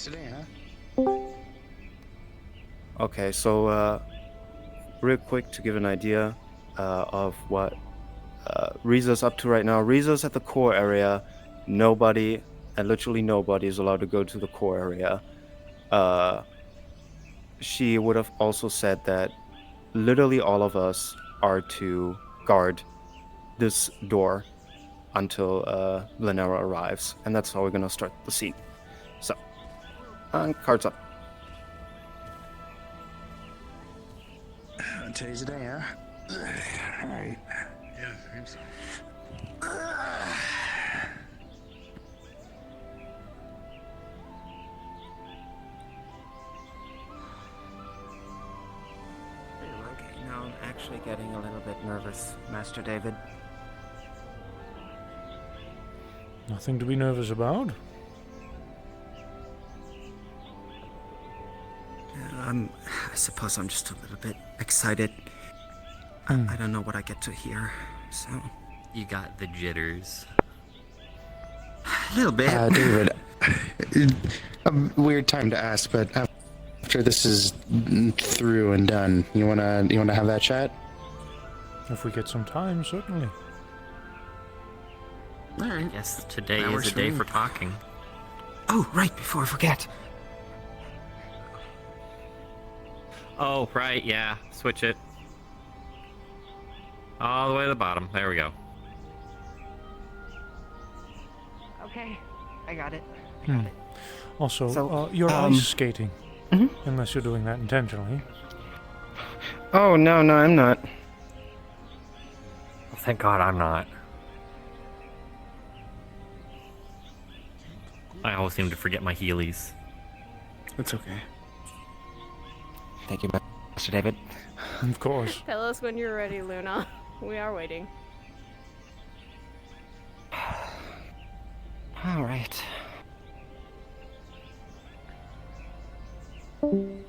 today, huh? Okay, so real quick to give an idea of what Riza's up to right now. Riza's at the core area. Nobody, and literally nobody, is allowed to go to the core area. She would have also said that literally all of us are to guard this door until Lenera arrives, and that's how we're gonna start the scene. So, cards up. Today's the day, huh? Alright. Yeah, I think so. Okay, now I'm actually getting a little bit nervous, Master David. Nothing to be nervous about. I suppose I'm just a little bit excited. I don't know what I get to hear, so... You got the jitters. A little bit. David, a weird time to ask, but after this is through and done, you wanna have that chat? If we get some time, certainly. Alright. Yes, today That is works a day for me. for talking. Oh, right, before I forget. Oh, right, yeah. Switch it. All the way to the bottom. There we go. Okay, I got it. Also, So, you're ice skating. Mhm. Unless you're doing that intentionally. Oh, no, I'm not. Thank God I'm not. I always seem to forget my Heelys. It's okay. Thank you, Master David. Of course. Tell us when you're ready, Luna. We are waiting. All right. Can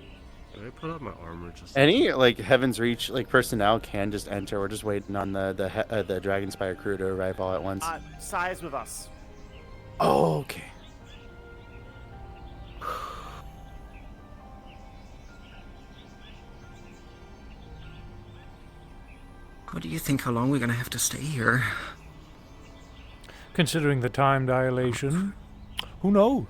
I put on my armor just? Any like Heaven's Reach like personnel can just enter. We're just waiting on the Dragonspire crew to arrive all at once. Size with us. Oh, okay. What do you think? How long we're gonna have to stay here? Considering the time dilation, who knows?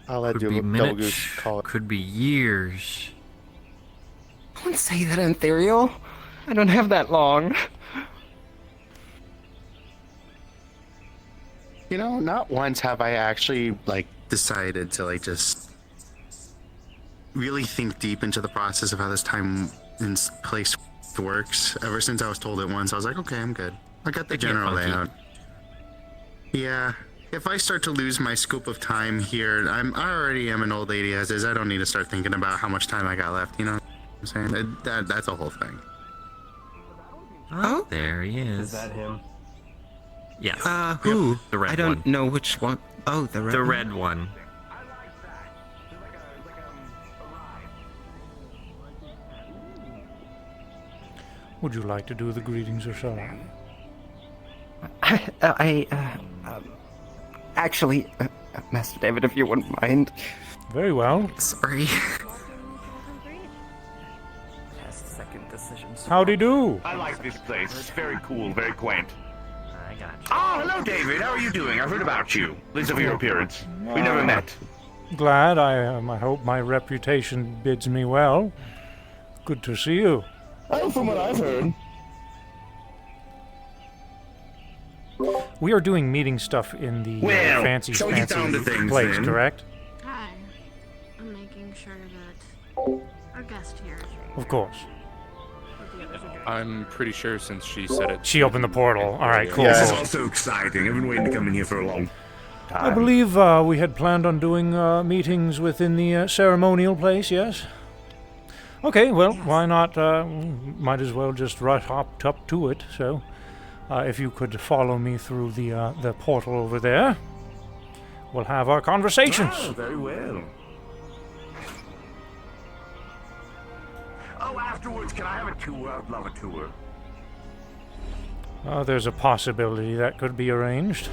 I'll let Could you be double minutes, goose call it. could be years. Don't say that, Ethereal. I don't have that long. You know, not once have I actually like decided to like just really think deep into the process of how this time and place works. Ever since I was told it once, I was like, okay, I'm good. I got the Making it general funky. layout. Yeah, if I start to lose my scope of time here, I already am an old lady as is. I don't need to start thinking about how much time I got left. You know what I'm saying? That's a whole thing. Oh, there he is. Is that him? Yes. Who? The red I don't one. know which one. Oh, the red The one? red one. Would you like to do the greetings or so? Actually, Master David, if you wouldn't mind. Very well. Sorry. Second decisions. Howdy do. I like this place. It's very cool, very quaint. I got you. Oh, hello, David. How are you doing? I've heard about you. At least of your appearance. We never met. Glad. I hope my reputation bids me well. Good to see you. Oh, from what I've heard. We are doing meeting stuff in the Well, fancy shall we get down to things, place, then? correct? Hi. I'm making sure that our guest here is ready. Of course. I'm pretty sure since she said it. She opened the portal. All right, cool. This is all so exciting. I've been waiting to come in here for a long I time. believe we had planned on doing meetings within the ceremonial place, yes? Okay, well, why not? Might as well just hop up to it. So, if you could follow me through the portal over there, we'll have our conversations. Oh, very well. Oh, afterwards, can I have a tour? I'd love a tour. There's a possibility that could be arranged.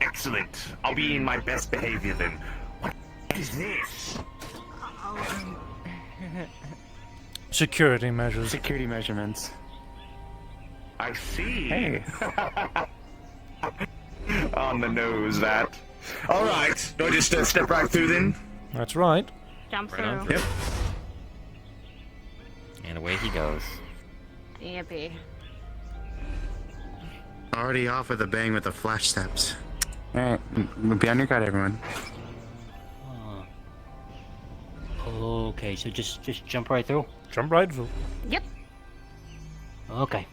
Excellent. I'll be in my best behavior then. What is this? Security measures. Security measurements. I see. Hey. On the nose, that. All right. Do I just step right through then? That's right. Jump Right on through. Yep. And away he goes. Yippee. Already off with a bang with the flash steps. Alright, be on your guard, everyone. Okay, so just jump right through. Jump right through. Yep. Okay.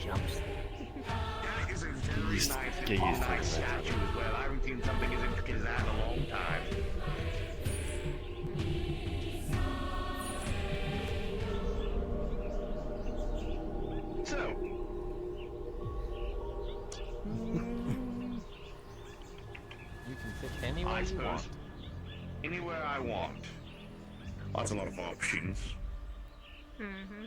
Jumps. Get used to it. Statue as well. I haven't seen something as intricate as that in a long time. So, You can sit anywhere I you suppose want. anywhere I want. That's a lot of options. Mm-hmm.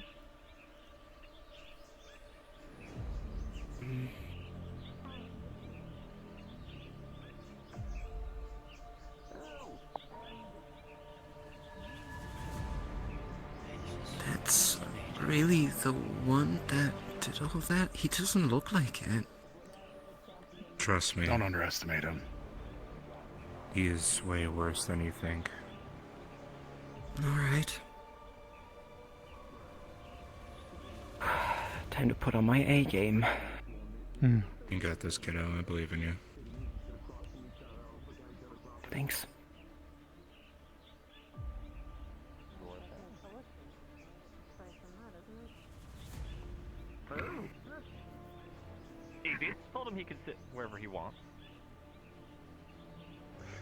That's really the one that did all that? He doesn't look like it. Trust me, Don't underestimate him. he is way worse than you think. Alright. Time to put on my A game. You got this, kiddo. I believe in you. Thanks. Edith, Told him he could sit wherever he wants.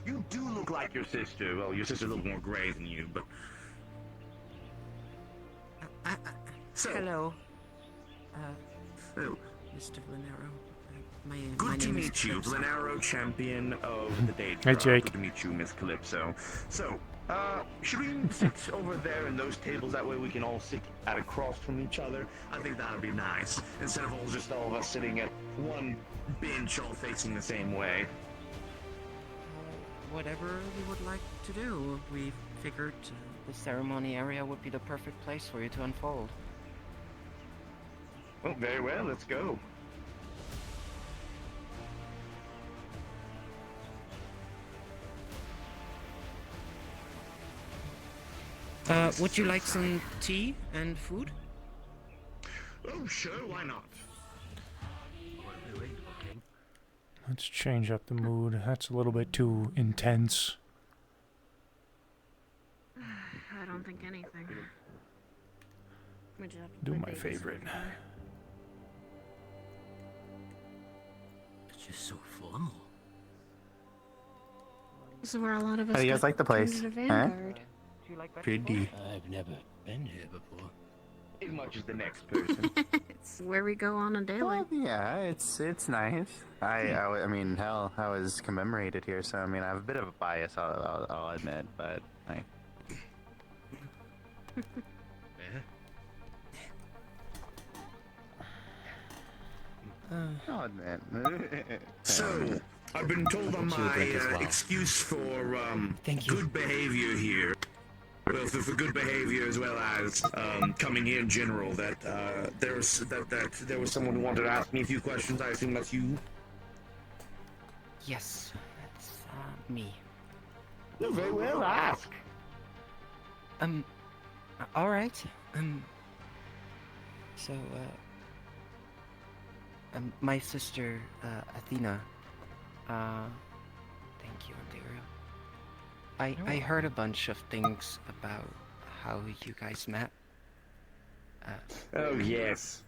you do look like your sister. Well, your sister's a little more gray than you, but... So, Hello. Mr. Lanero. My good to name is meet you, Calypso. Glenarrow, champion of the Daedra. Hey, Jake. Good to meet you, Miss Calypso. So, should we sit over there in those tables? That way we can all sit at across from each other. I think that would be nice. Instead of all of us sitting at one bench all facing the same way. Whatever you would like to do. We figured the ceremony area would be the perfect place for you to unfold. Well, very well, let's go. Would you like some tea and food? Oh, sure, why not? Let's change up the mood. That's a little bit too intense. I don't think anything. We just have to Do play my baby favorite. so far. It's just so formal. This is where a lot of us How do you guys got like the turned place? into Huh? Vanguard. Pretty. I've never been here before. As much as the next person. It's where we go on a daily. Well, yeah, it's nice. I mean, hell, I was commemorated here, so I mean, I have a bit of a bias. I'll admit, but I. I'll admit. So, I've been told on my excuse for Thank you. good behavior here. Well, for good behavior as well as coming here in general, that there was someone who wanted to ask me a few questions. I assume that's you. Yes, that's me. No, very well. Ask. All right. So, my sister, Athena. Thank you, Ontario. I heard a bunch of things about how you guys met. Oh yes.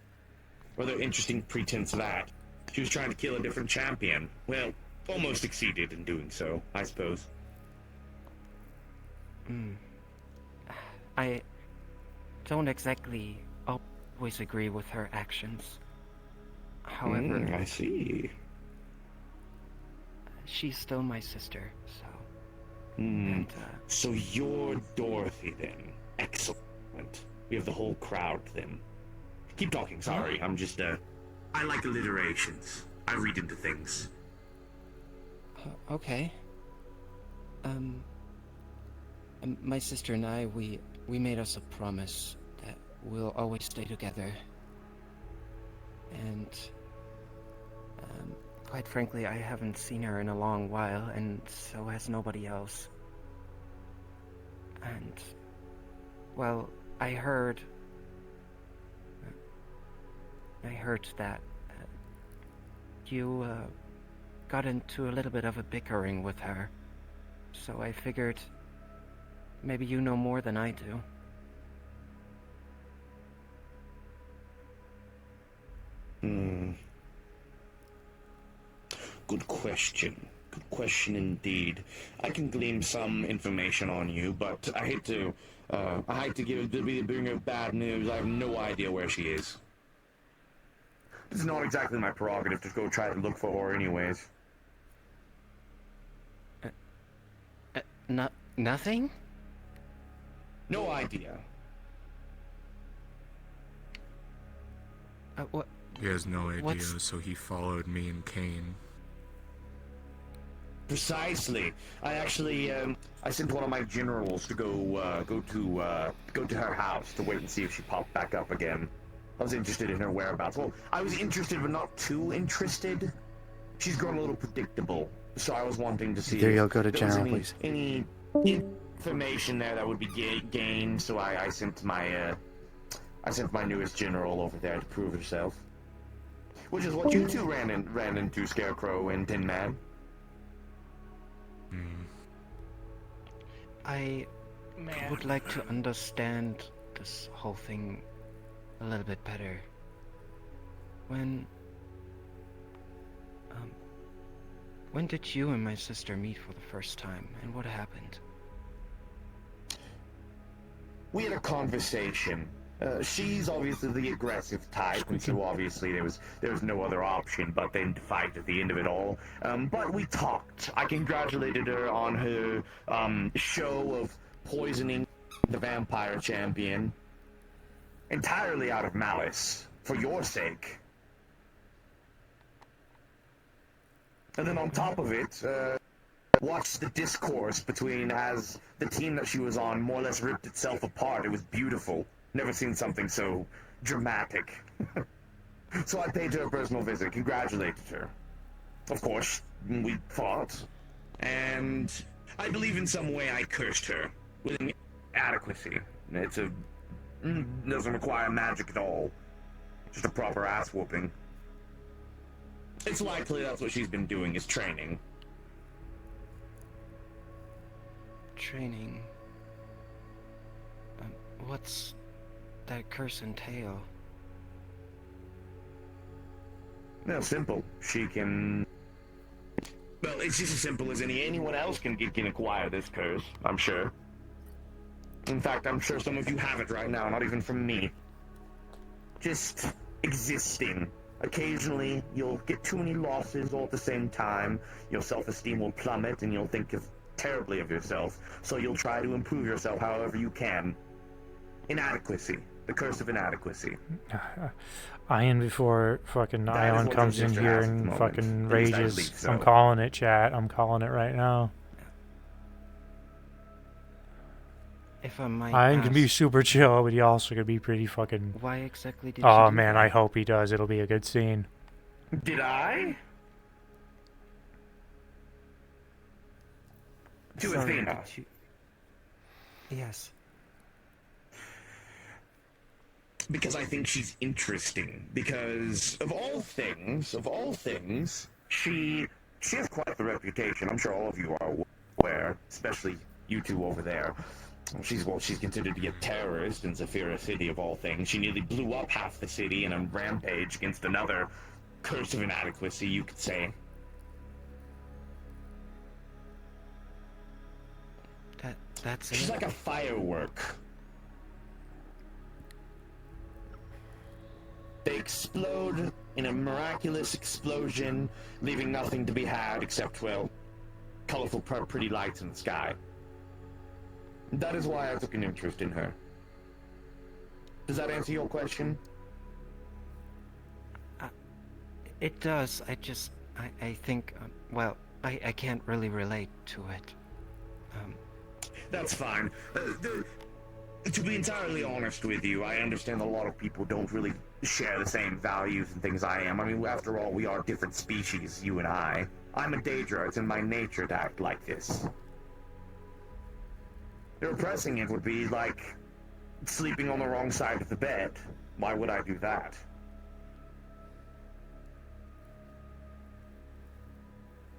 Rather interesting pretense of that. She was trying to kill a different champion. Well, almost succeeded in doing so, I suppose. I don't exactly always agree with her actions. However, I see. she's still my sister, so... So you're Dorothy, then. Excellent. We have the whole crowd, then. Keep talking, sorry. I'm just, I like alliterations. I read into things. Okay. My sister and I, we made us a promise that we'll always stay together. And, quite frankly, I haven't seen her in a long while, and so has nobody else. And, well, I heard that you got into a little bit of a bickering with her. So I figured maybe you know more than I do. Good question. Good question indeed. I can glean some information on you, but I hate to be the bringer of bad news. I have no idea where she is. It's not exactly my prerogative to go try to look for her anyways. Nothing? No idea. What? He has no idea, What's... so he followed me and Kane. Precisely. I actually, I sent one of my generals to go to her house to wait and see if she popped back up again. I was interested in her whereabouts. Well, I was interested, but not too interested. She's grown a little predictable, so I was wanting to see There if you'll go to there was general, please. any information there that would be gained. So I sent my newest general over there to prove herself, which is what you two ran into, Scarecrow and Tin Man. I would like to understand this whole thing a little bit better. When did you and my sister meet for the first time, and what happened? We had a conversation. She's obviously the aggressive type, and so obviously there was no other option but then to fight at the end of it all. But we talked. I congratulated her on her show of poisoning the vampire champion, entirely out of malice, for your sake. And then on top of it, watched the discourse between as the team that she was on more or less ripped itself apart. It was beautiful. Never seen something so dramatic. So I paid her a personal visit, congratulated her. Of course, we fought. And I believe in some way I cursed her with inadequacy. Doesn't require magic at all. Just a proper ass whooping. It's likely that's what she's been doing, is training. Training? What's that curse entail? No, simple. She can... Well, it's just as simple as anyone else can acquire this curse, I'm sure. In fact, I'm sure some of you have it right now, not even from me. Just existing. Occasionally, you'll get too many losses all at the same time, your self-esteem will plummet, and you'll think terribly of yourself, so you'll try to improve yourself however you can. Inadequacy. The curse of inadequacy. Ian before fucking Ion comes in here and fucking rages. So. I'm calling it, chat. I'm calling it right now. If I might Ian ask, can be super chill, but he also could be pretty fucking... why exactly did you Oh do man, that? I hope he does. It'll be a good scene. Did I? To Sorry, Athena. did you... Yes. Because I think she's interesting. Because of all things, she has quite the reputation. I'm sure all of you are aware, especially you two over there. She's considered to be a terrorist in Zephyra City of all things. She nearly blew up half the city in a rampage against another curse of inadequacy, you could say. That's it? She's like a firework. They explode in a miraculous explosion, leaving nothing to be had except, well, colorful, pretty lights in the sky. That is why I took an interest in her. Does that answer your question? It does. I think, well, I can't really relate to it. That's fine. To be entirely honest with you, I understand a lot of people don't really share the same values and things I am. I mean, after all, we are different species, you and I. I'm a Daedra. It's in my nature to act like this. Repressing it would be like sleeping on the wrong side of the bed. Why would I do that?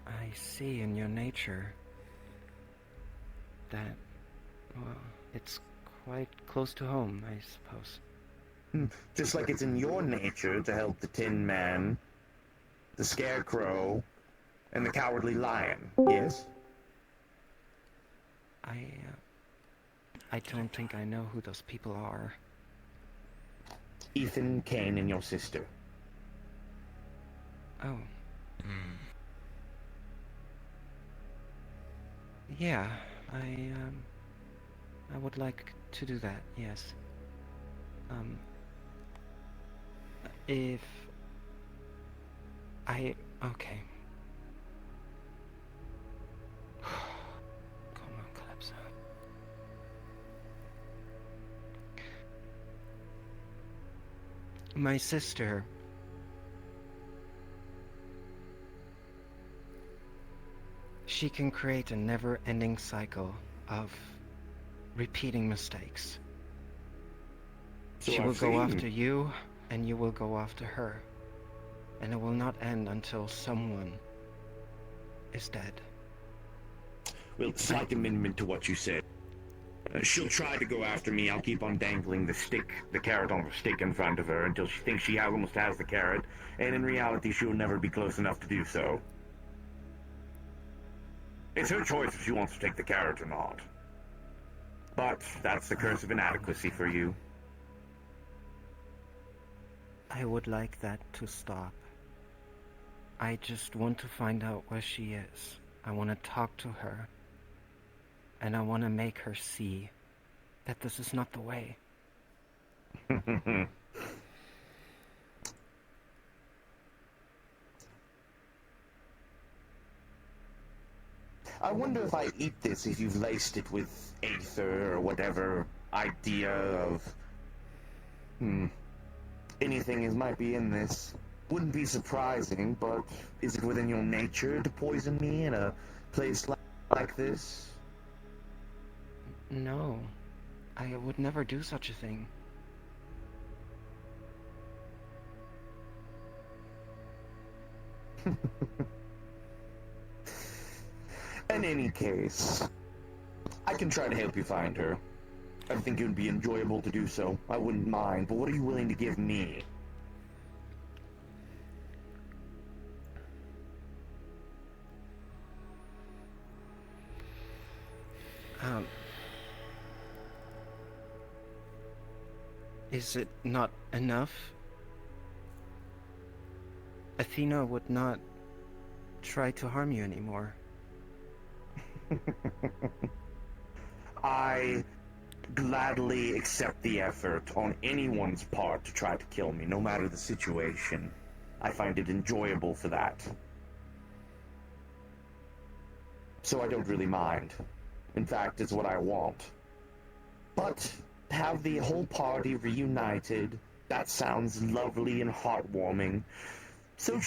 I see in your nature that, well, it's quite close to home, I suppose. Just like it's in your nature to help the Tin Man, the Scarecrow, and the Cowardly Lion, yes? I don't think I know who those people are. Ethan, Kane, and your sister. Oh. Yeah, I would like to do that, yes. If I... okay. Come on, Calypso. My sister... she can create a never-ending cycle of repeating mistakes. So She will I've go seen. after you, and you will go after her. And it will not end until someone is dead. Well, slight amendment to what you said. She'll try to go after me. I'll keep on dangling the carrot on the stick in front of her until she thinks she almost has the carrot, and in reality she'll never be close enough to do so. It's her choice if she wants to take the carrot or not. But that's the curse of inadequacy for you. I would like that to stop. I just want to find out where she is. I want to talk to her. And I want to make her see that this is not the way. I wonder if I eat this, if you've laced it with aether or whatever idea of... anything might be in this. Wouldn't be surprising, but is it within your nature to poison me in a place like this? No, I would never do such a thing. In any case, I can try to help you find her. I think it would be enjoyable to do so. I wouldn't mind, but what are you willing to give me? Is it not enough? Athena would not try to harm you anymore. I gladly accept the effort on anyone's part to try to kill me, no matter the situation. I find it enjoyable for that. So I don't really mind. In fact, it's what I want. But have the whole party reunited, that sounds lovely and heartwarming. So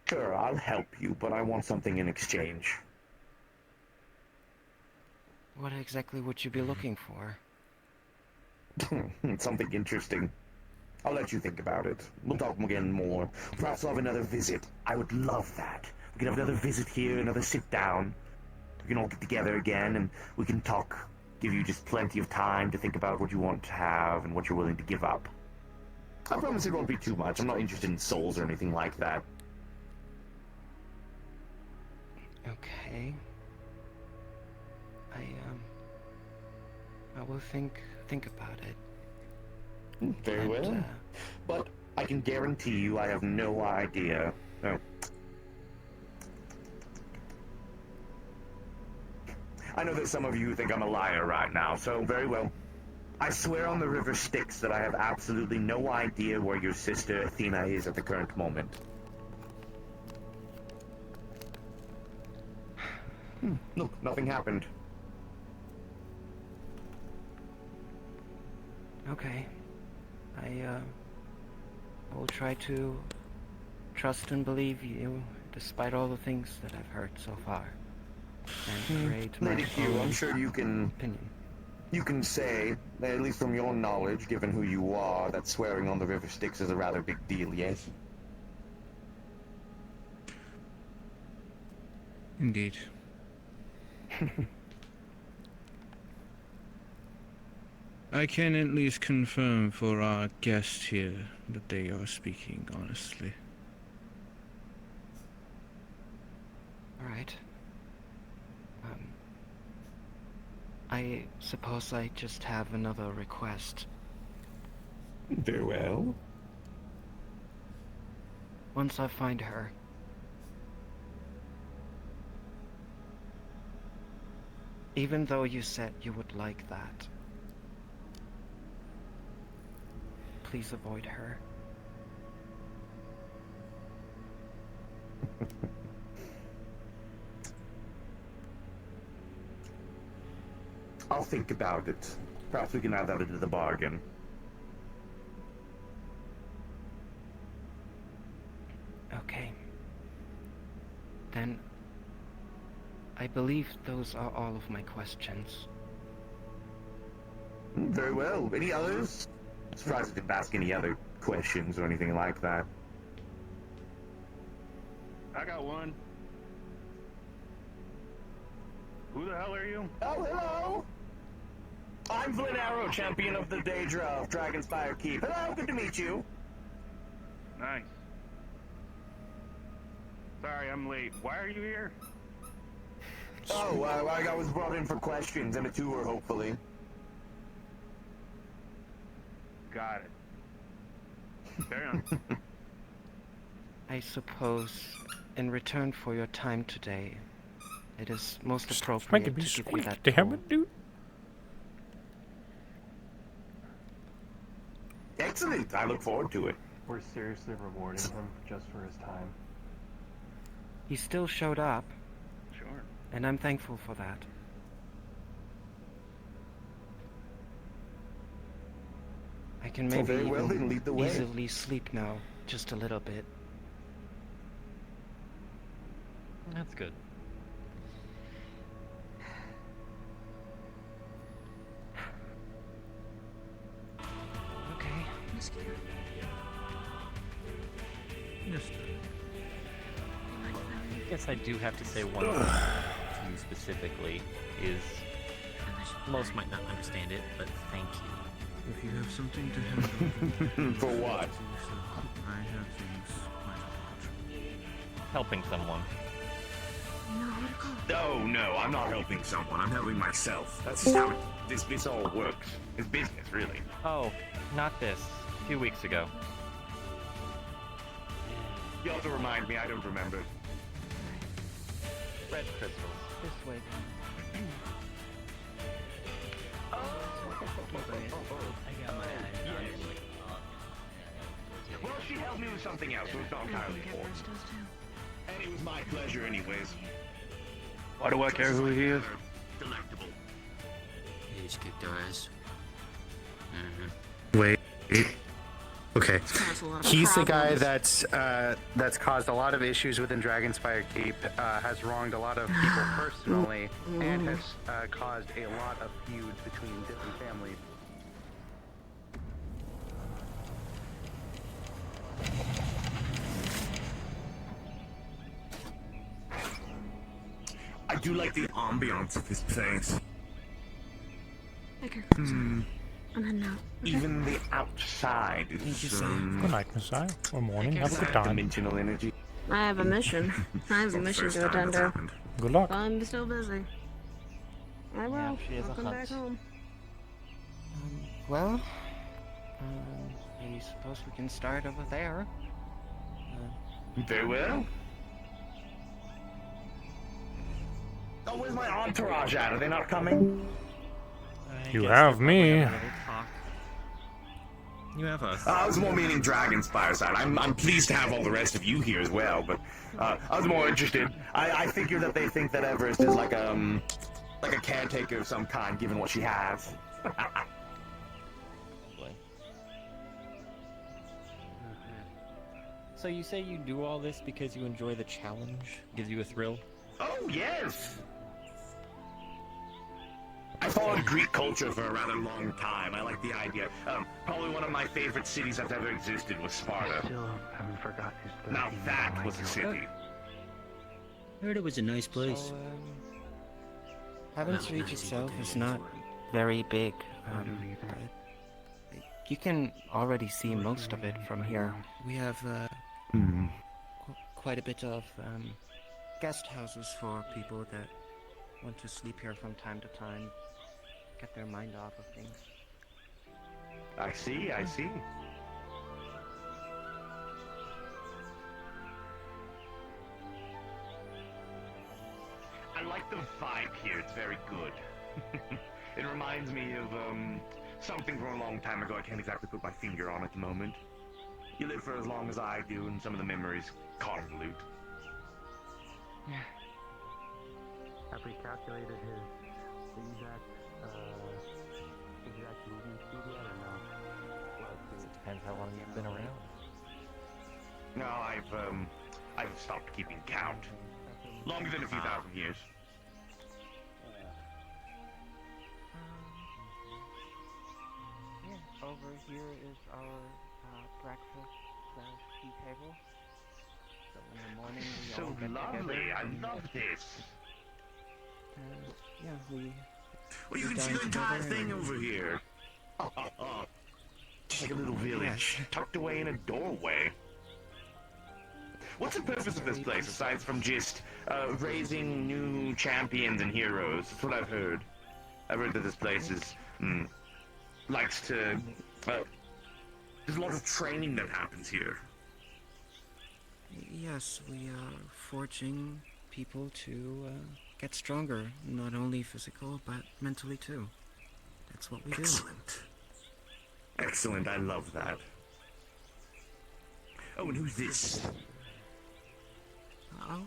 sure, I'll help you, but I want something in exchange. What exactly would you be looking for? Something interesting. I'll let you think about it. We'll talk again more. Perhaps I'll have another visit. I would love that. We can have another visit here, another sit down. We can all get together again and we can talk. Give you just plenty of time to think about what you want to have and what you're willing to give up. I promise it won't be too much. I'm not interested in souls or anything like that. Okay. I will think about it. Very well. But I can guarantee you I have no idea. Oh. I know that some of you think I'm a liar right now, so very well. I swear on the river Styx that I have absolutely no idea where your sister Athena is at the current moment. Look, nothing happened. Okay. I will try to trust and believe you, despite all the things that I've heard so far. And create my Lady Q, own I'm sure you can opinion. You can say, at least from your knowledge, given who you are, that swearing on the river Styx is a rather big deal, yes? Indeed. I can at least confirm for our guests here that they are speaking honestly. Alright. I suppose I just have another request. Very well. Once I find her, even though you said you would like that, please avoid her. I'll think about it. Perhaps we can add that into the bargain. Okay. Then, I believe those are all of my questions. Very well. Any others? Surprised I didn't ask any other questions or anything like that. I got one. Who the hell are you? Oh, hello! I'm Vlinaro, champion of the Daedra of Dragonspire Keep. Hello, good to meet you. Nice. Sorry, I'm late. Why are you here? Oh, I was brought in for questions and a tour, hopefully. Got it. Carry on. I suppose, in return for your time today, it is most Make appropriate it be to give you sweet, that damn tour. it, dude. Excellent. I look forward to it. We're seriously rewarding him just for his time. He still showed up, Sure. and I'm thankful for that. I can Well, maybe very well, then even lead the way. easily sleep now, just a little bit. That's good. Okay. Yes. I guess I do have to say one thing to you specifically is most might not understand it, but thank you. If you have something to handle, For what? I have things quite apart. Helping someone. No, I'm not helping someone. I'm helping myself. That's just how this all works. It's business, really. Oh, not this. A few weeks ago. You have to remind me. I don't remember. Red crystals. This way. I got my eyes. Well, she helped me with something else, so it's not entirely important. And it was my pleasure, anyways. Why do I care who he is? Delectable. He just kicked our ass. Wait. Okay. That's a lot of He's the guy problems. that's caused a lot of issues within Dragonspire Keep, has wronged a lot of people personally, and has caused a lot of feuds between different families. I do like the ambiance of this place. Make her closer. And then now. Even the outside is Good night, Messiah. Or morning. Have a good time. dimensional energy. I have a mission. I have a mission to attend to. Good luck. I'm still busy. I will. she is I'll a come back hunt. home. Well, I suppose we can start over there. Very well. Oh, where's my entourage at? Are they not coming? You have me. You have us. I was more meaning Dragon's fireside. I'm pleased to have all the rest of you here as well, but I was more interested. I figure that they think that Everest is like a caretaker of some kind, given what she has. So you say you do all this because you enjoy the challenge? Gives you a thrill? Oh, yes! I followed Greek culture for a rather long time. I like the idea. Probably one of my favorite cities that's ever existed was Sparta. Still haven't forgotten his Now that was a city. Heard it was a nice place. So, Heaven's Reach itself is not very big. You can already see most of it from here. We have quite a bit of guest houses for people that want to sleep here from time to time, get their mind off of things. I see, I see. I like the vibe here, it's very good. It reminds me of, something from a long time ago I can't exactly put my finger on at the moment. You live for as long as I do, and some of the memories convolute. Have we calculated his exact movement speed yet, or no? Depends how long you've been around. No, I've stopped keeping count. Longer than a few thousand years. Over here is our breakfast/tea table. So in the morning we So all get lovely, together I and, love this. yeah, we. Well, you we can see dine the entire together thing and- over here. Just like a little village, tucked away in a doorway. What's the purpose of this place, aside from just raising new champions and heroes? That's what I've heard. I've heard that this place is, likes to, there's a lot of training that happens here. Yes, we are forging people to get stronger, not only physical but mentally too. That's what we do. Excellent. Excellent, I love that. Oh, and who's this? Oh,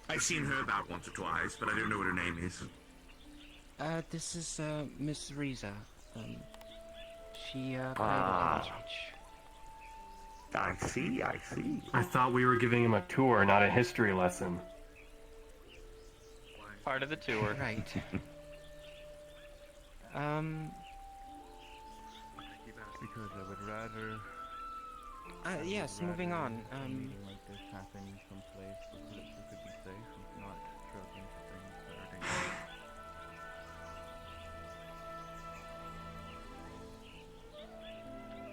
I've seen her about once or twice, but I don't know what her name is. This is Miss Riza. She played Ah. Heaven's Reach. I see, I see. I thought we were giving him a tour, not a history lesson. Part of the tour. Right. Because I would rather. Yes, moving on. Meeting like this happen someplace so that we could be safe and not drug into things that are dangerous.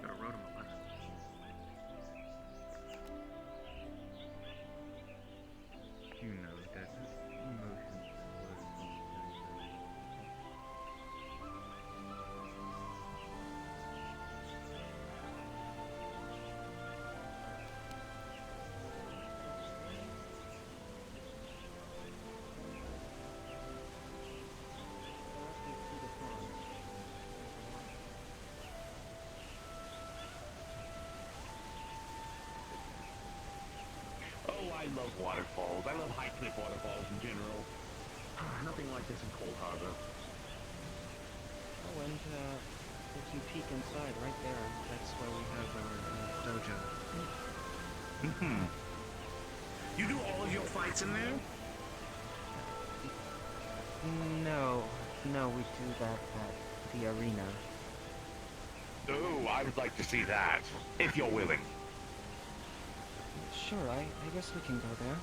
Could have wrote him a letter. You know that emotions and words don't carry very Oh, I love waterfalls. I love high cliff waterfalls in general. Nothing like this in Cold Harbor. Oh, and if you peek inside, right there, that's where we have our dojo. Mm-hmm. You do all of your fights in there? No, we do that at the arena. Oh, I would like to see that, if you're willing. Sure, I guess we can go there.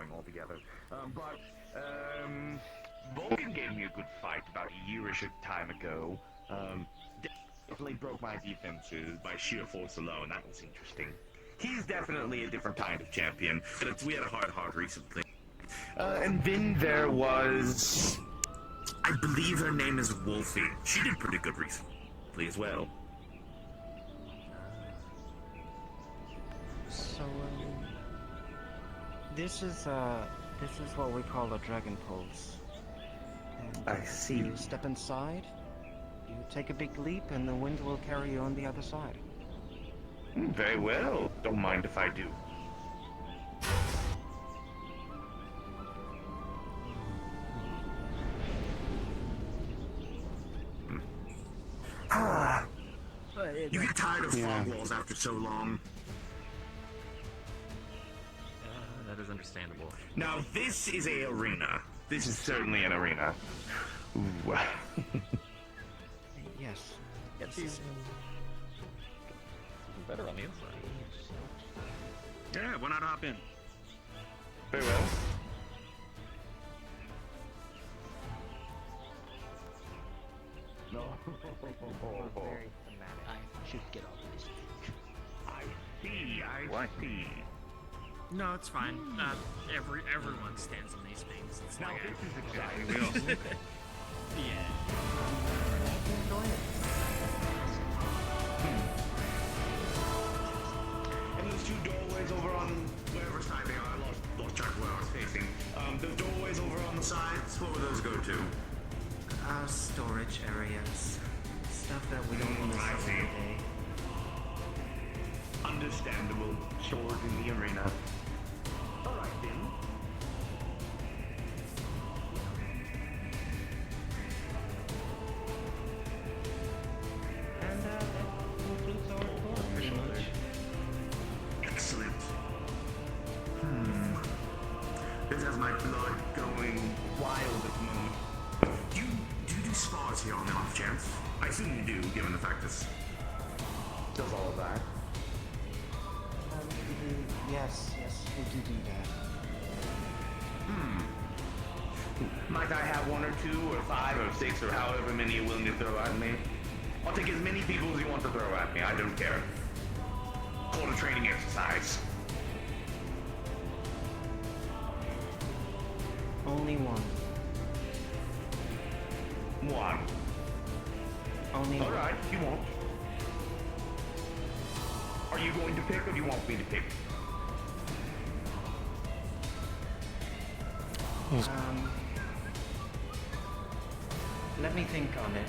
going altogether. Vulcan gave me a good fight about a yearish time ago. Definitely broke my defenses by sheer force alone. That was interesting. He's definitely a different kind of champion, but we had a hard recently. And then there was... I believe her name is Wolfie. She did pretty good recently as well. So, this is what we call a dragon pulse. And I see. You step inside, you take a big leap, and the wind will carry you on the other side. Very well. Don't mind if I do. You get tired of fog walls after so long. That is understandable. Now, this is a arena. This is certainly an arena. Ooh. Yes. It's even better on the inside. Yeah, why not hop in? Very well. No. Very thematic. I should get off this. I see. No, it's fine. Everyone stands on these things. It's Now, like this is We exactly all sleep. yeah. And those two doorways over on wherever side they are, I lost track of where I was facing. The doorways over on the sides, what would those go to? Our storage areas. Stuff that we don't use I see. every day. Understandable. Stored in the arena. Alright then. And that concludes our tour, pretty much. Excellent. This has my blood going wild at the moment. Do you do spars here on the off chance? I assume you do, given the fact this does all of that. Yes, we do that. Might I have one or two or 5 or 6 or however many you're willing to throw at me? I'll take as many people as you want to throw at me, I don't care. Call it a training exercise. Only one. One. Only one. Alright, you won't. Are you going to pick or do you want me to pick? Let me think on it.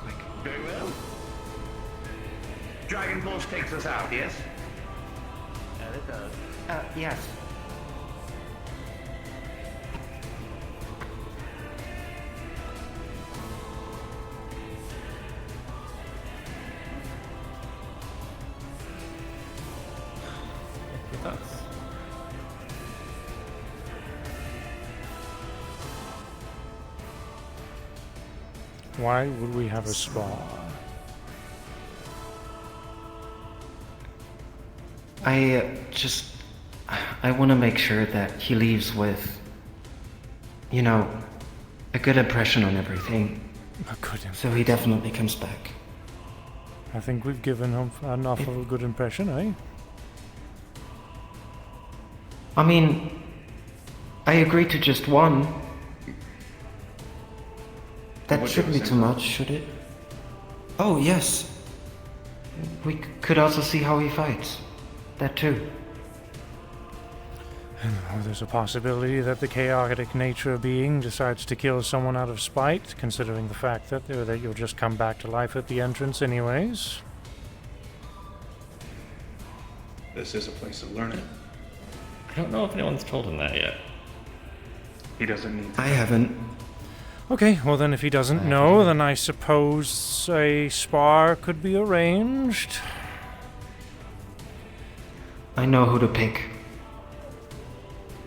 Quick. Very well. Dragon Pulse takes us out, yes? And it does. Yes. It does. Why would we have a spa? I want to make sure that he leaves with, you know, a good impression on everything. A good So he definitely comes back. I think we've given him enough of a good impression, eh? I mean, I agreed to just one. That shouldn't be too much, should it? Oh, yes. We could also see how he fights. That too. And there's a possibility that the chaotic nature being decides to kill someone out of spite, considering the fact that you'll just come back to life at the entrance anyways. This is a place of learning. I don't know if anyone's told him that yet. He doesn't need to. I haven't. Okay, well then if he doesn't know, then I suppose a spar could be arranged. I know who to pick.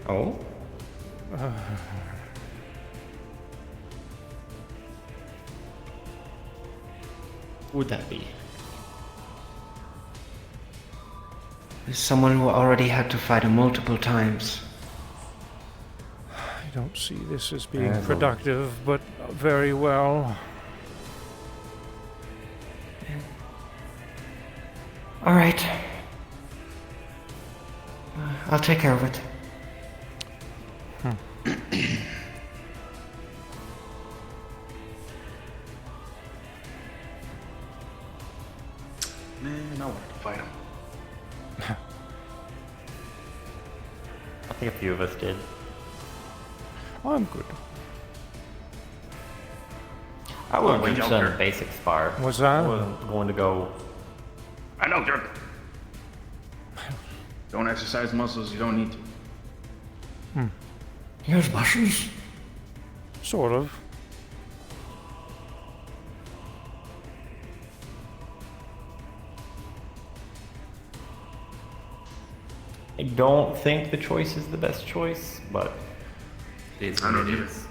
Oh? Who would that be? Someone who already had to fight him multiple times. I don't see this as being Yeah, productive, but very well. All right. I'll take care of it. Man, I wanted to fight him. I think a few of us did. I'm good. I would wait, reach Joker. on basic spar. What's that? I wasn't going to go. I know, jerk. Don't exercise muscles you don't need to. He has muscles? Sort of. I don't think the choice is the best choice, but it is I what don't it either. is.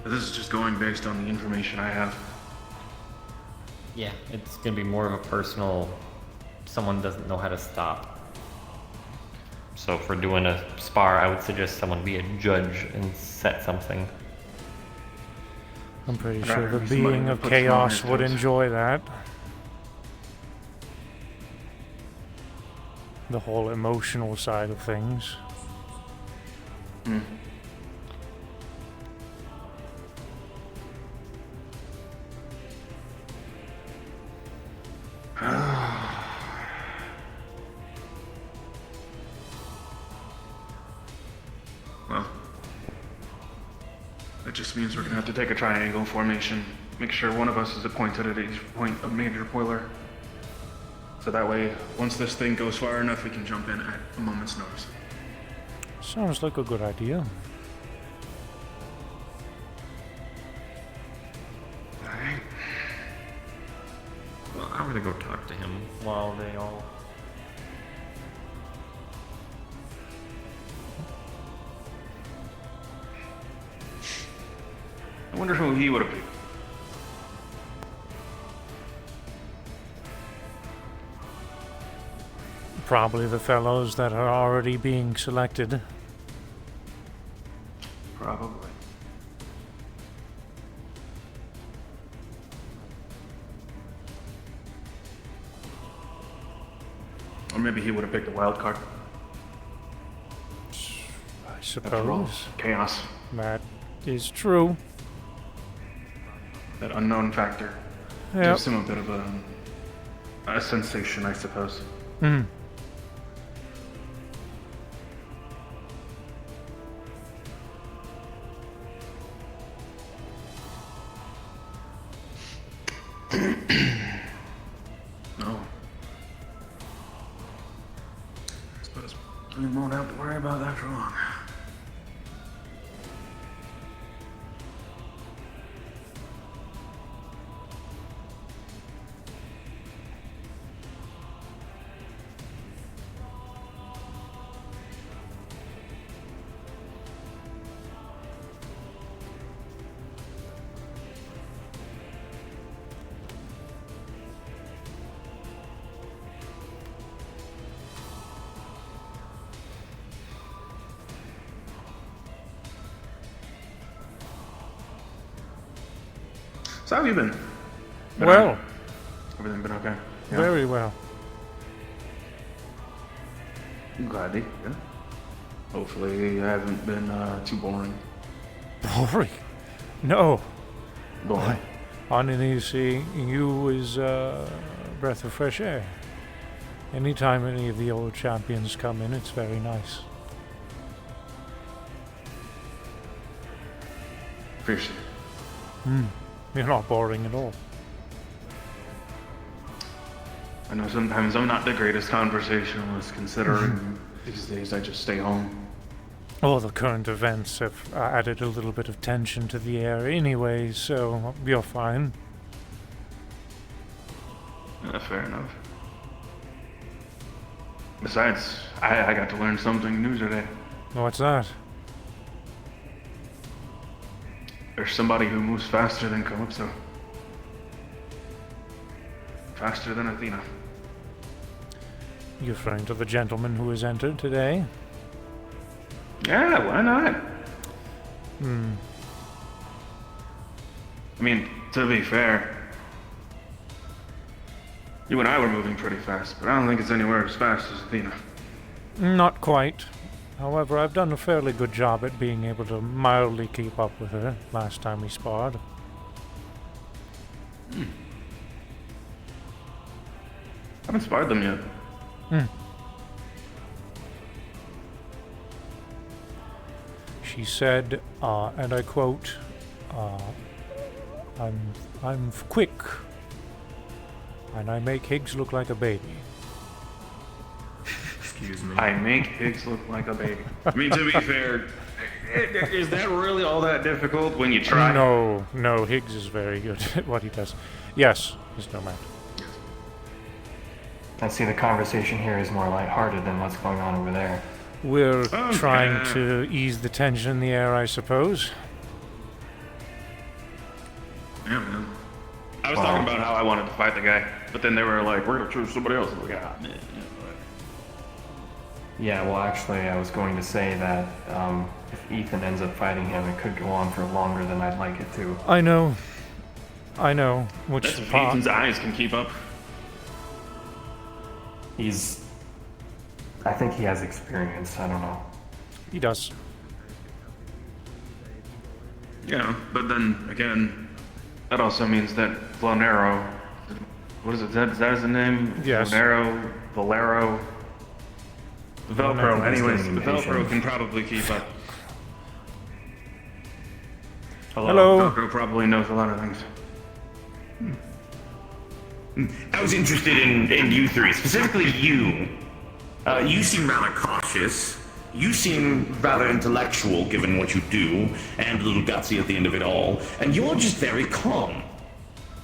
But this is just going based on the information I have. Yeah, it's gonna be more of a personal. Someone doesn't know how to stop. So if we're doing a spar, I would suggest someone be a judge and set something. I'm pretty I'd sure rather the be somebody being that of puts them on chaos their would toes. enjoy that. The whole emotional side of things. Hmm. Well, that just means we're gonna have to take a triangle formation. Make sure one of us is appointed at each point of major boiler. So that way, once this thing goes far enough, we can jump in at a moment's notice. Sounds like a good idea. Alright. Well, I'm gonna go talk to him while they all. I wonder who he would have picked. Probably the fellows that are already being selected. Probably. Or maybe he would have picked a wild card. I After all, suppose. chaos. That is true. That unknown factor Yep. gives him a bit of a sensation, I suppose. Hmm. No. Suppose we won't have to worry about that for long. So how have you been? Well, Everything been okay? very well. I'm glad to hear. Hopefully, it hasn't been too boring. Boring. No. Boring. Honestly, seeing you is a breath of fresh air. Anytime any of the old champions come in, it's very nice. Appreciate it. Hmm. You're not boring at all. I know sometimes I'm not the greatest conversationalist, considering these days I just stay home. All the current events have added a little bit of tension to the air anyway, so you're fine. Fair enough. Besides, I got to learn something new today. What's that? There's somebody who moves faster than Calypso. faster than Athena. You're referring to the gentleman who has entered today? Yeah, why not? Hmm. I mean, to be fair, you and I were moving pretty fast, but I don't think it's anywhere as fast as Athena. Not quite. However, I've done a fairly good job at being able to mildly keep up with her last time we sparred. Haven't sparred them yet. She said, and I quote, I'm quick, and I make Higgs look like a baby. Excuse me. I make Higgs look like a baby. I mean, to be fair, is that really all that difficult when you try? No, Higgs is very good at what he does. Yes, he's no man. I see the conversation here is more lighthearted than what's going on over there. We're trying to ease the tension in the air, I suppose. Yeah, man. I was talking about how I wanted to fight the guy, but then they were like, we're gonna choose somebody else. I was like, ah, man. Yeah, well, actually, I was going to say that if Ethan ends up fighting him, it could go on for longer than I'd like it to. I know. Which That's if Ethan's eyes can keep up. I think he has experience, I don't know. He does. Yeah, but then, again, that also means that Valero, what is it, is that his name? Yes. Valero, Velcro, anyways, the Velcro can probably keep up. Hello. Velcro probably knows a lot of things. I was interested in you three, specifically you. You seem rather cautious. You seem rather intellectual, given what you do, and a little gutsy at the end of it all. And you're just very calm.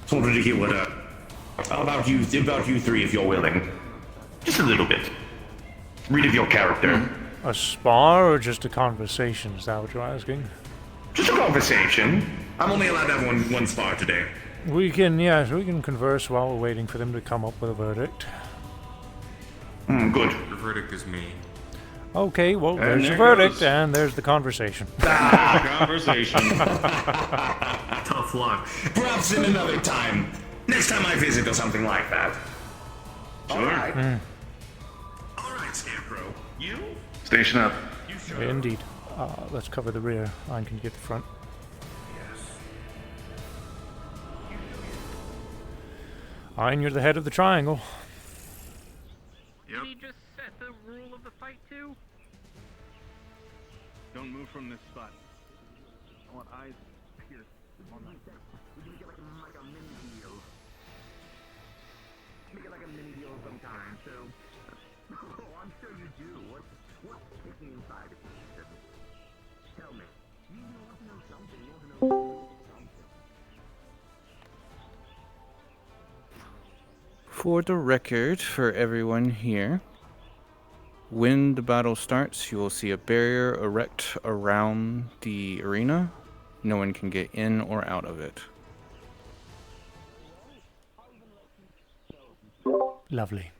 Just wanted to hear what about you three, if you're willing. Just a little bit. Read of your character. A spar or just a conversation? Is that what you're asking? Just a conversation. I'm only allowed to have one spar today. We can converse while we're waiting for them to come up with a verdict. Good. The verdict is me. Okay, well, And there's the there verdict, goes. and there's the conversation. Conversation. Tough luck. Perhaps in another time. Next time I visit or something like that. Sure. Alright, Scarecrow. You? Station up. Indeed. Let's cover the rear. I can get the front. And you're the head of the triangle. Did he just set the rule of the fight too? Don't move from this spot. I want eyes pierced on that. We can get like a mini deal. Make it like a mini deal sometime, so... Oh, I'm sure you do. What's kicking inside of you? Tell me. You want to know something. You want to know something. For the record, for everyone here, when the battle starts, you will see a barrier erect around the arena. No one can get in or out of it. Lovely.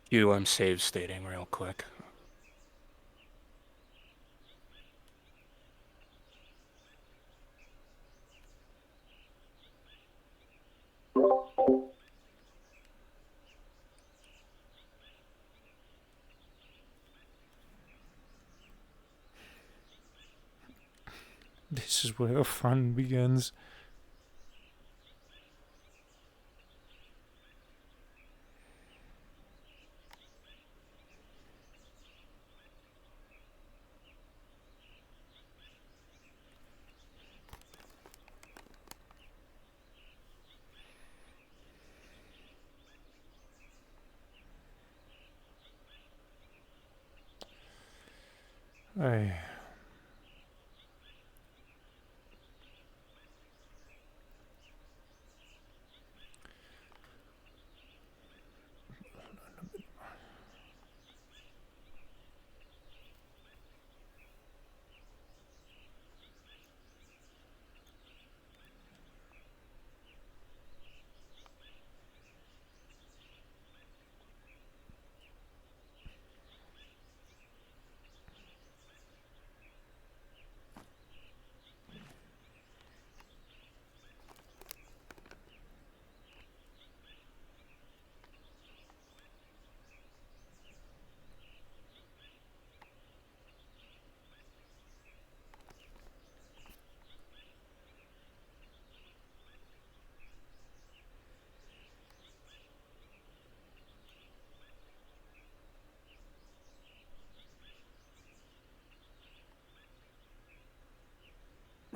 You save stating real quick. This is where fun begins. Hey.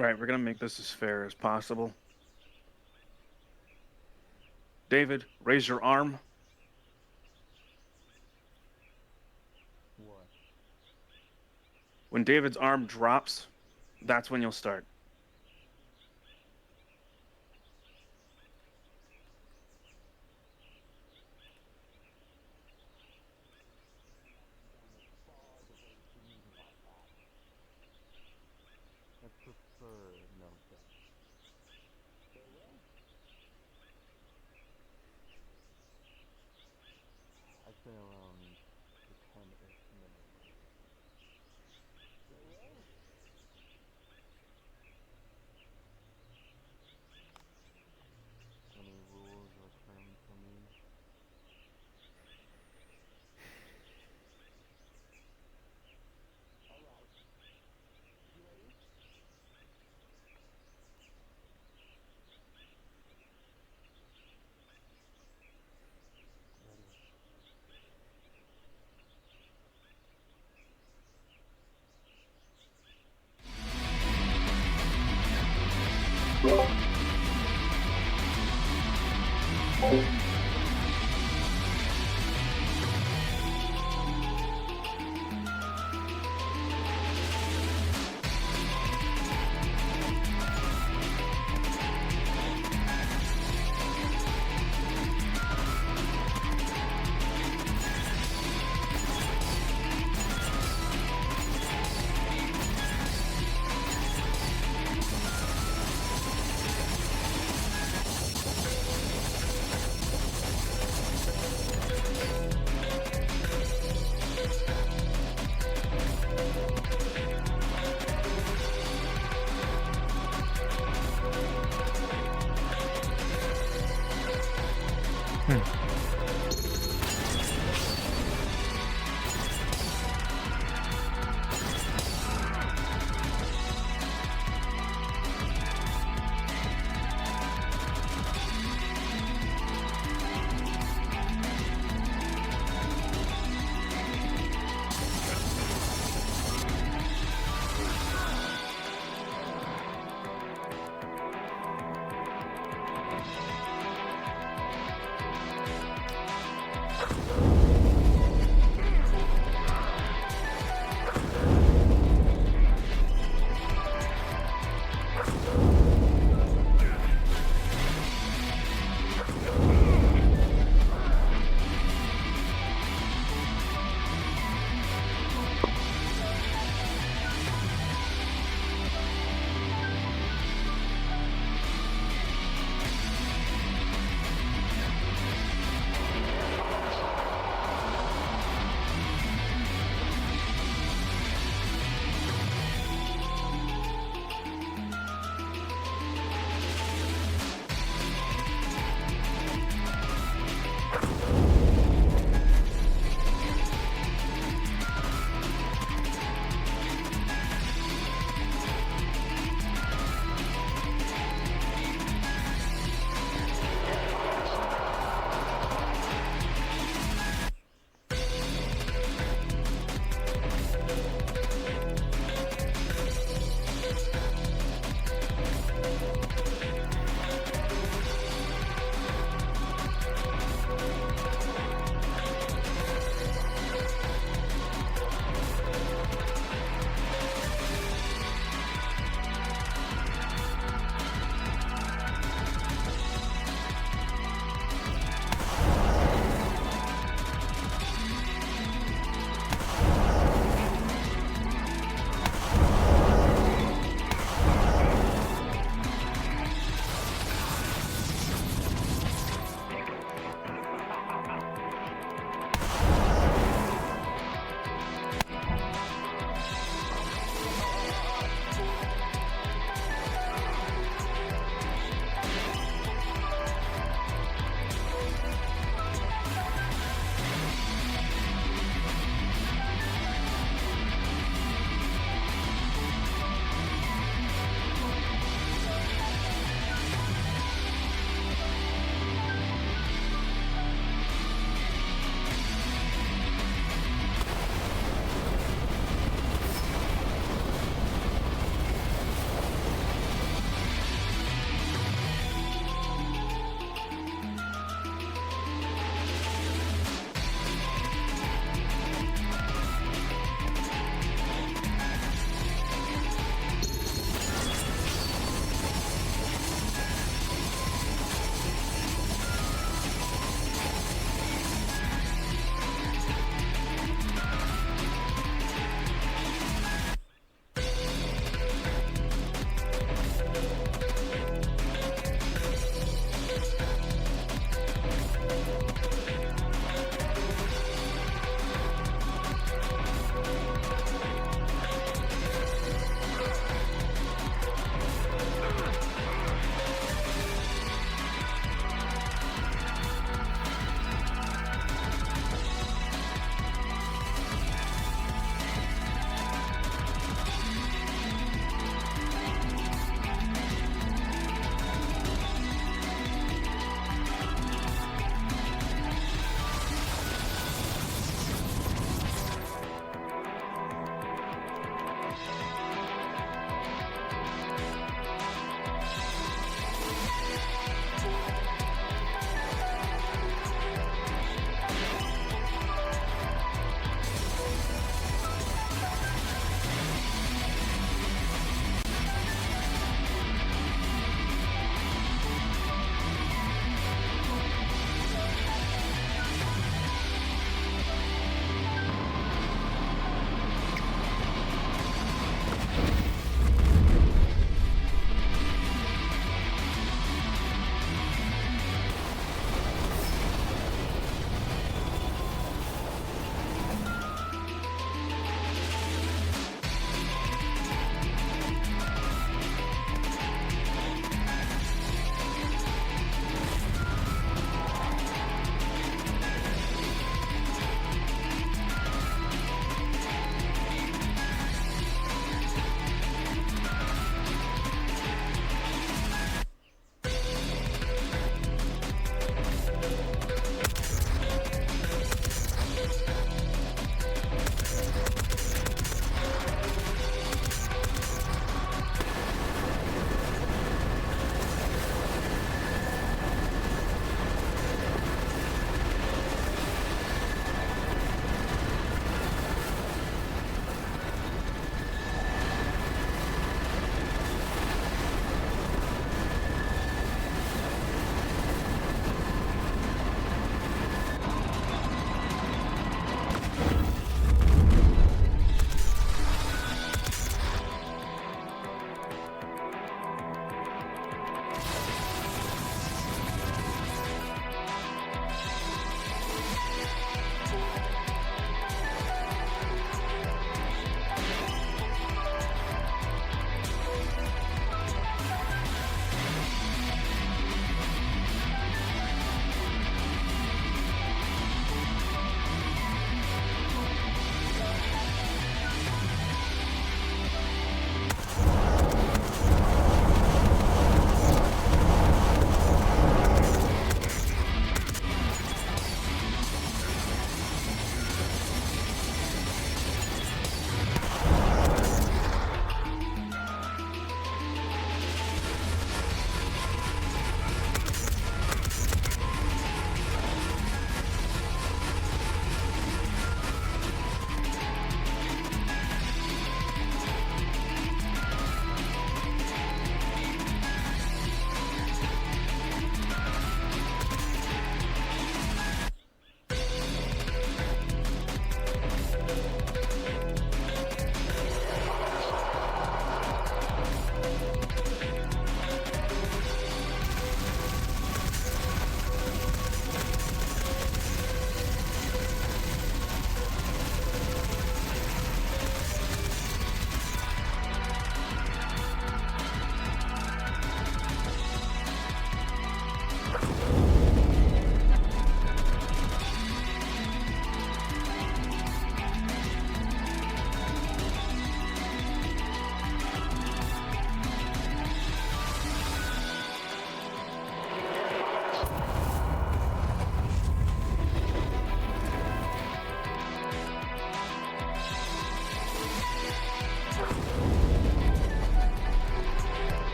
Right, we're gonna make this as fair as possible. David, raise your arm. What? When David's arm drops, that's when you'll start. I prefer no thanks. I'd say around the 10-ish minute mark. Any rules or terms for me?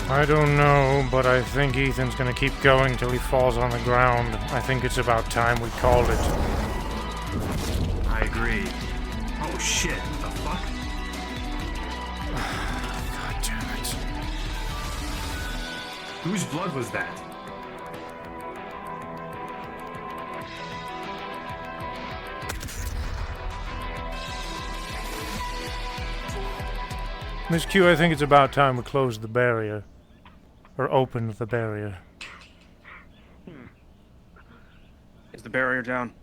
I don't know, but I think Ethan's gonna keep going till he falls on the ground. I think it's about time we called it. I agree. Oh shit, the fuck? God damn it. Whose blood was that? Miss Q, I think it's about time we closed the barrier. Or opened the barrier. Is the barrier down?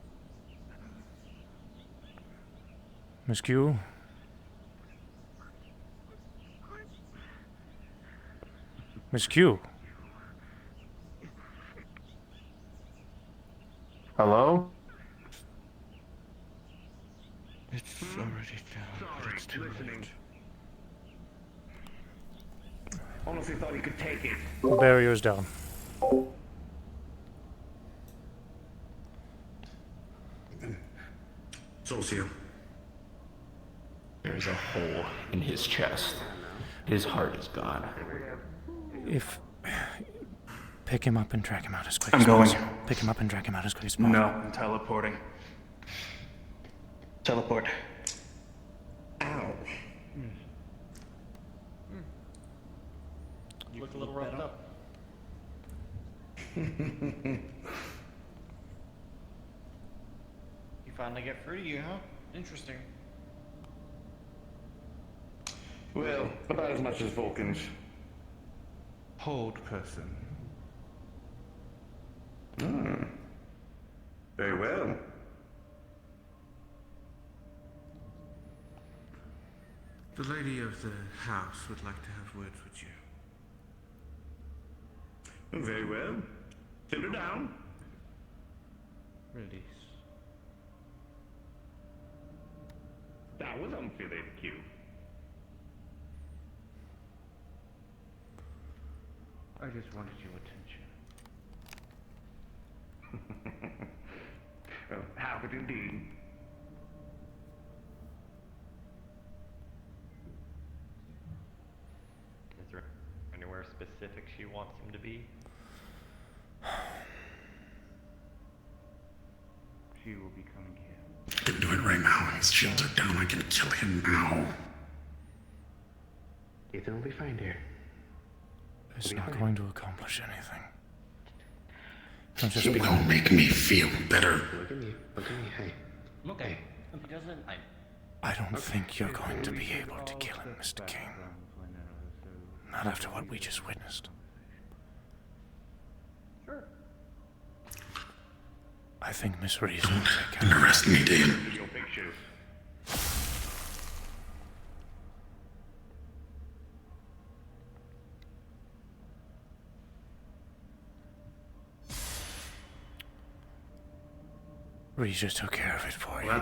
Miss Q? Miss Q? Hello? It's already down. Sorry, listening. Honestly thought he could take it. The barrier's down. Socio. There's a hole in his chest. His heart is gone. If... Pick him up and drag him out as quick I'm as going. possible. Pick him up and drag him out as quick as possible. No, I'm teleporting. Teleport. Ow. You look a little roughed up. You finally get free to you, huh? Interesting. Well, about as much as Vulcan's. Hold person. Very well. The lady of the house would like to have words with you. Very well. Sit her down. Release. That was unfairly cute. I just wanted your attention. Well, have it indeed. Is there anywhere specific she wants him to be? She will be coming here. I can do it right now. His shields are down. I can kill him now. Ethan will be fine, dear. It's not going to accomplish anything. You will make me feel better. Look at me. Look at me. Hey. Okay. He doesn't. I don't think you're going to be able to kill him, Mr. King. Not after what we just witnessed. Sure. I think Miss Reese will take And care of arrest me, Dan. Your pictures. Reese just took care of it for you.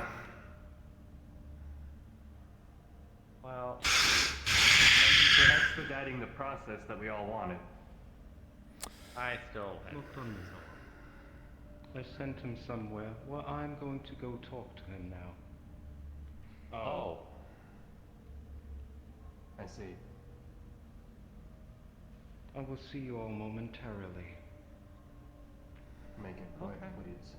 Well, thank you for expediting the process that we all wanted. I still... Looked on this. I sent him somewhere. Well, I'm going to go talk to him now. Oh. I see. I will see you all momentarily. Make it quick, please.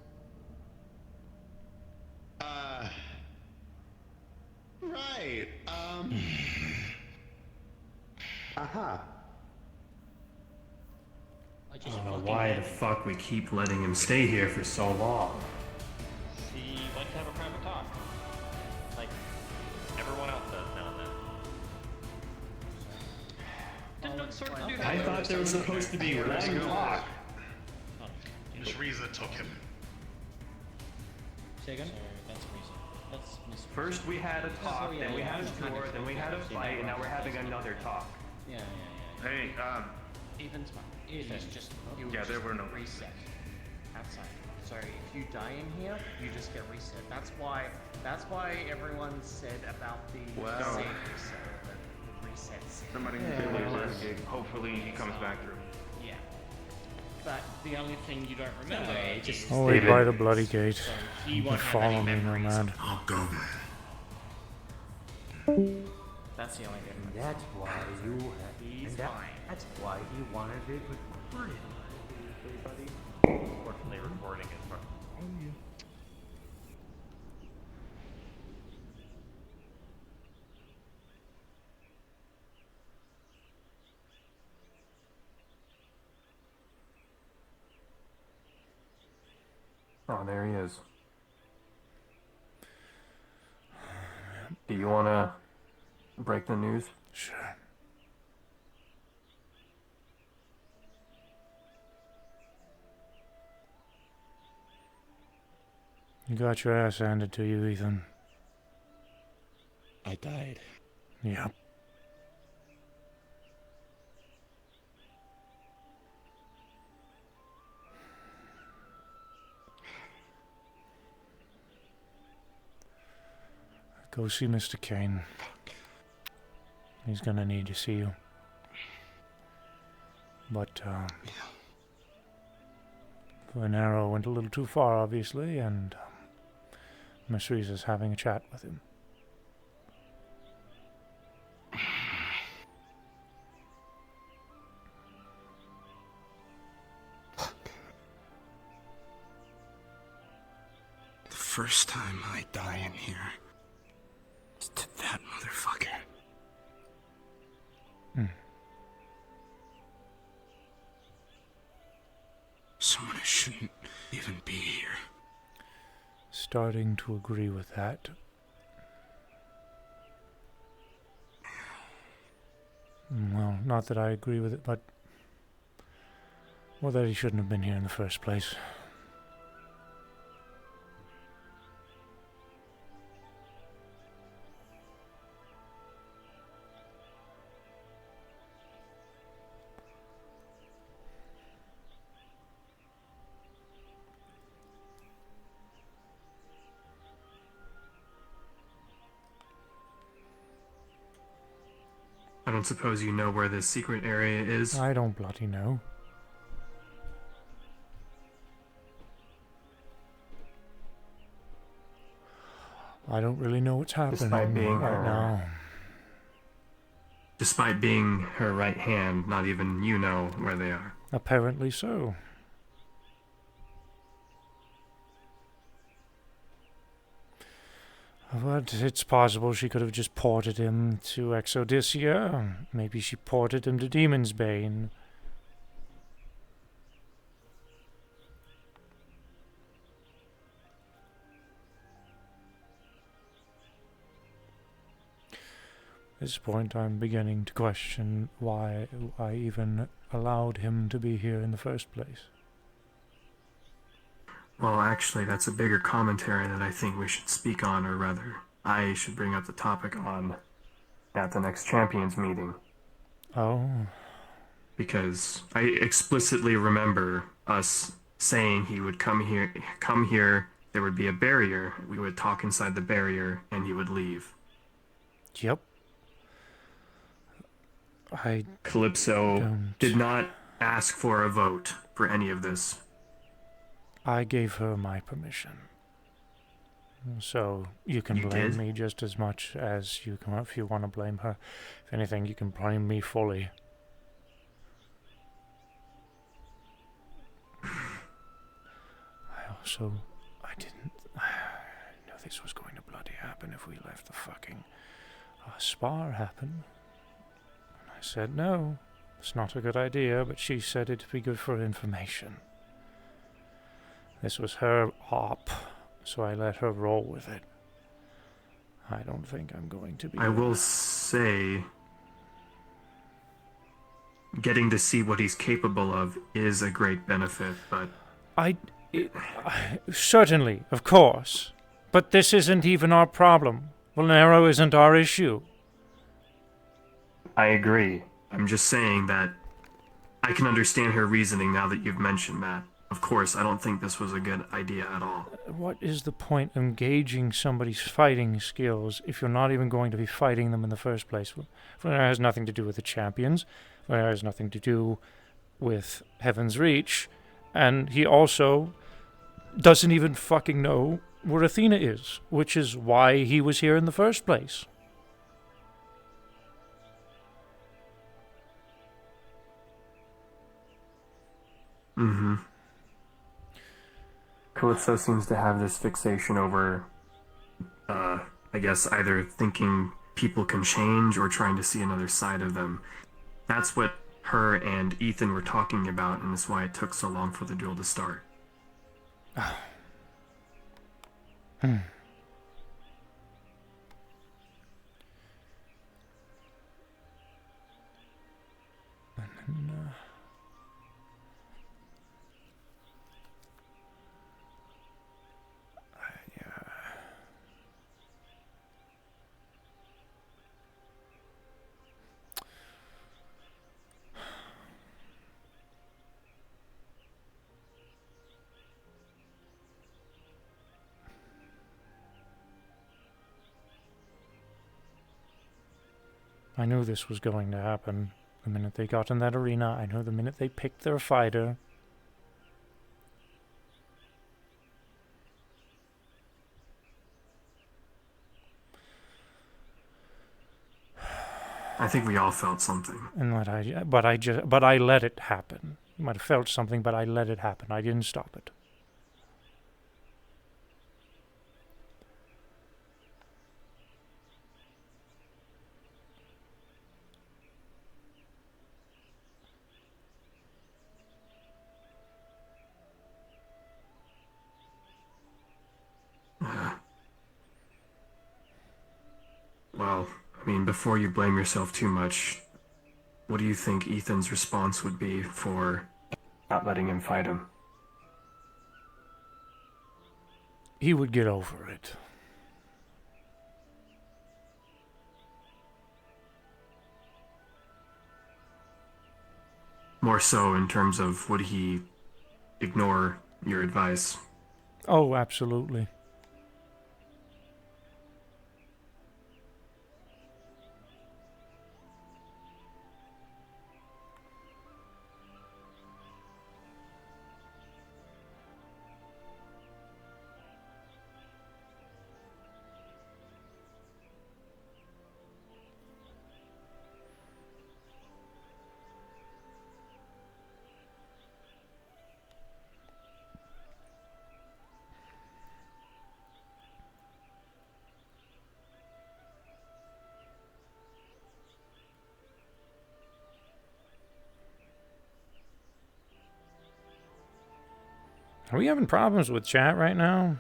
Right. Aha. I don't know why the fuck we keep letting him stay here for so long. She went to have a private talk. Like everyone else does now and then. Didn't know the sort of do that. I thought there was supposed to be one talk. Miss Riza took him. Say again? That's reason. That's Miss. First we had a talk, then we had a tour, then we had a fight, and now we're having another talk. Yeah. Hey, Ethan's fine. Ethan's just. You yeah, there were no reset. Outside. Sorry, if you die in here, you just get reset. That's why everyone said about the save reset, the reset save. Somebody investigate. Hopefully he comes back through. Yeah. But the only thing you don't remember is Oh, wait by the bloody gate. So he You won't can have any follow me, memories. nomad. I'll go. That's the only difference. That's why you had. He's and that- fine. That's why he wanted it recorded. Fortunately, recording is fun. Oh, there he is. Do you want to break the news? Sure. You got your ass handed to you, Ethan. I died. Yep. Go see Mr. Kane. He's gonna need to see you. But, Venero went a little too far, obviously, and Miss Reese is having a chat with him. The first time I die in here is to that motherfucker. Someone who shouldn't even be here. Starting to agree with that. Well, not that I agree with it, but... well, that he shouldn't have been here in the first place. I don't suppose you know where this secret area is? I don't bloody know. I don't really know what's happening Despite being right her, now. Despite being her right hand, not even you know where they are. Apparently so. But it's possible she could have just ported him to Exodysia. Maybe she ported him to Demon's Bane. At this point, I'm beginning to question why I even allowed him to be here in the first place. Well, actually, that's a bigger commentary that I think we should speak on, or rather, I should bring up the topic on at the next Champions meeting. Oh. Because I explicitly remember us saying he would come here, there would be a barrier, we would talk inside the barrier, and he would leave. Yep. Calypso did not ask for a vote for any of this. I gave her my permission. So you can blame me just as much as you can if you want to blame her. If anything, you can blame me fully. I didn't know this was going to bloody happen if we left the fucking spar happen. And I said, no, it's not a good idea, but she said it'd be good for information. This was her op, so I let her roll with it. I don't think I'm going to be... I will say, getting to see what he's capable of is a great benefit, but... Certainly, of course. But this isn't even our problem. Valnero isn't our issue. I agree. I'm just saying that I can understand her reasoning now that you've mentioned that. Of course, I don't think this was a good idea at all. What is the point of engaging somebody's fighting skills if you're not even going to be fighting them in the first place? Valnero has nothing to do with the champions. Valnero has nothing to do with Heaven's Reach. And he also doesn't even fucking know where Athena is, which is why he was here in the first place. Mm-hmm. Calypso seems to have this fixation over, I guess, either thinking people can change or trying to see another side of them. That's what her and Ethan were talking about, and that's why it took so long for the duel to start. Hmm. And then, I knew this was going to happen. The minute they got in that arena, I knew the minute they picked their fighter. I think we all felt something. And but I let it happen. You might have felt something, but I let it happen. I didn't stop it. Well, I mean, before you blame yourself too much, what do you think Ethan's response would be for not letting him fight him? He would get over it. More so in terms of would he ignore your advice? Oh, absolutely. Are we having problems with chat right now?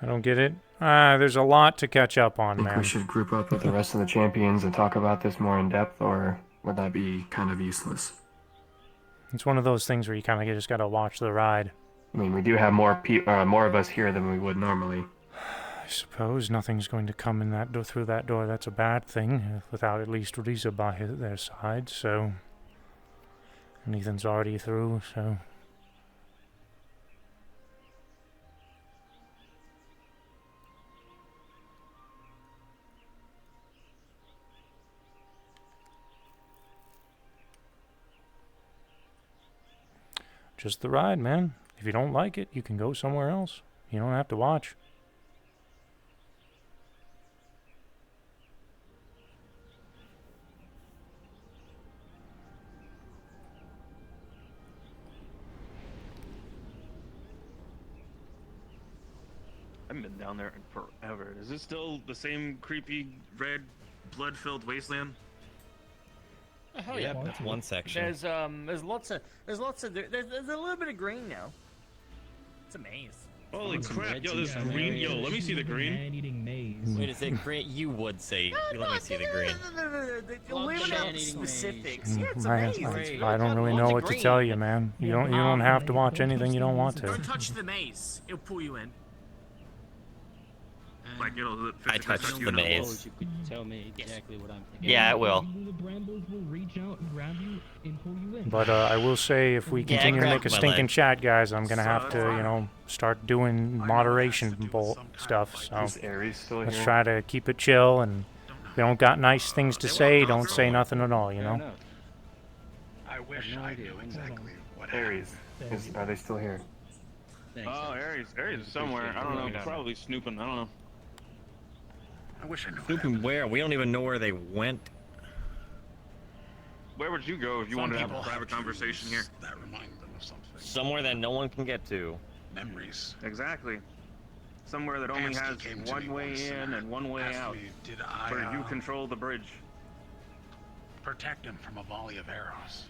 I don't get it. There's a lot to catch up on, Think man. we should group up with the rest of the champions and talk about this more in depth, or would that be kind of useless? It's one of those things where you kind of just gotta watch the ride. I mean, we do have more of us here than we would normally. I suppose nothing's going to come in that door through that door. That's a bad thing, without at least Risa by their side. So, and Ethan's already through. So, just the ride, man. If you don't like it, you can go somewhere else. You don't have to watch. I haven't been down there in forever. Is it still the same creepy, red, blood-filled wasteland? Oh, hell Yeah, yeah. that's one section. There's lots of there's a little bit of green now. It's a maze. Holy crap! Yo, this green. Yo, let me see the green. Man-eating maze. Wait, is it green? You would say, let me see the green. Leaving out specifics. Yeah, it's a I, maze. I don't really know what to tell you, man. You don't have to watch anything you don't want to. Don't touch the maze. It'll pull you in. Like it'll. I touched the maze. You could tell me exactly what I'm thinking. Yeah, it will. The brambles will reach out and grab you and pull you in. But I will say, if we continue to make a stinking chat, guys, I'm gonna have to, start doing moderation stuff. So Is Ares still let's here? try to keep it chill, and if you don't got nice things to say, don't say nothing at all. I wish I knew exactly what Ares, are they still here? Oh, Ares is somewhere. I don't know. Probably snooping. I don't know. I wish I knew. Snooping where? We don't even know where they went. Where would you go if you Some wanted to have a people private conversation here? That remind them of something. Somewhere that no one can get to. Memories. Exactly. Somewhere that only Ansky has came to one me way once in and one way asked out. me, did I Where you control the bridge. protect him from a volley of arrows?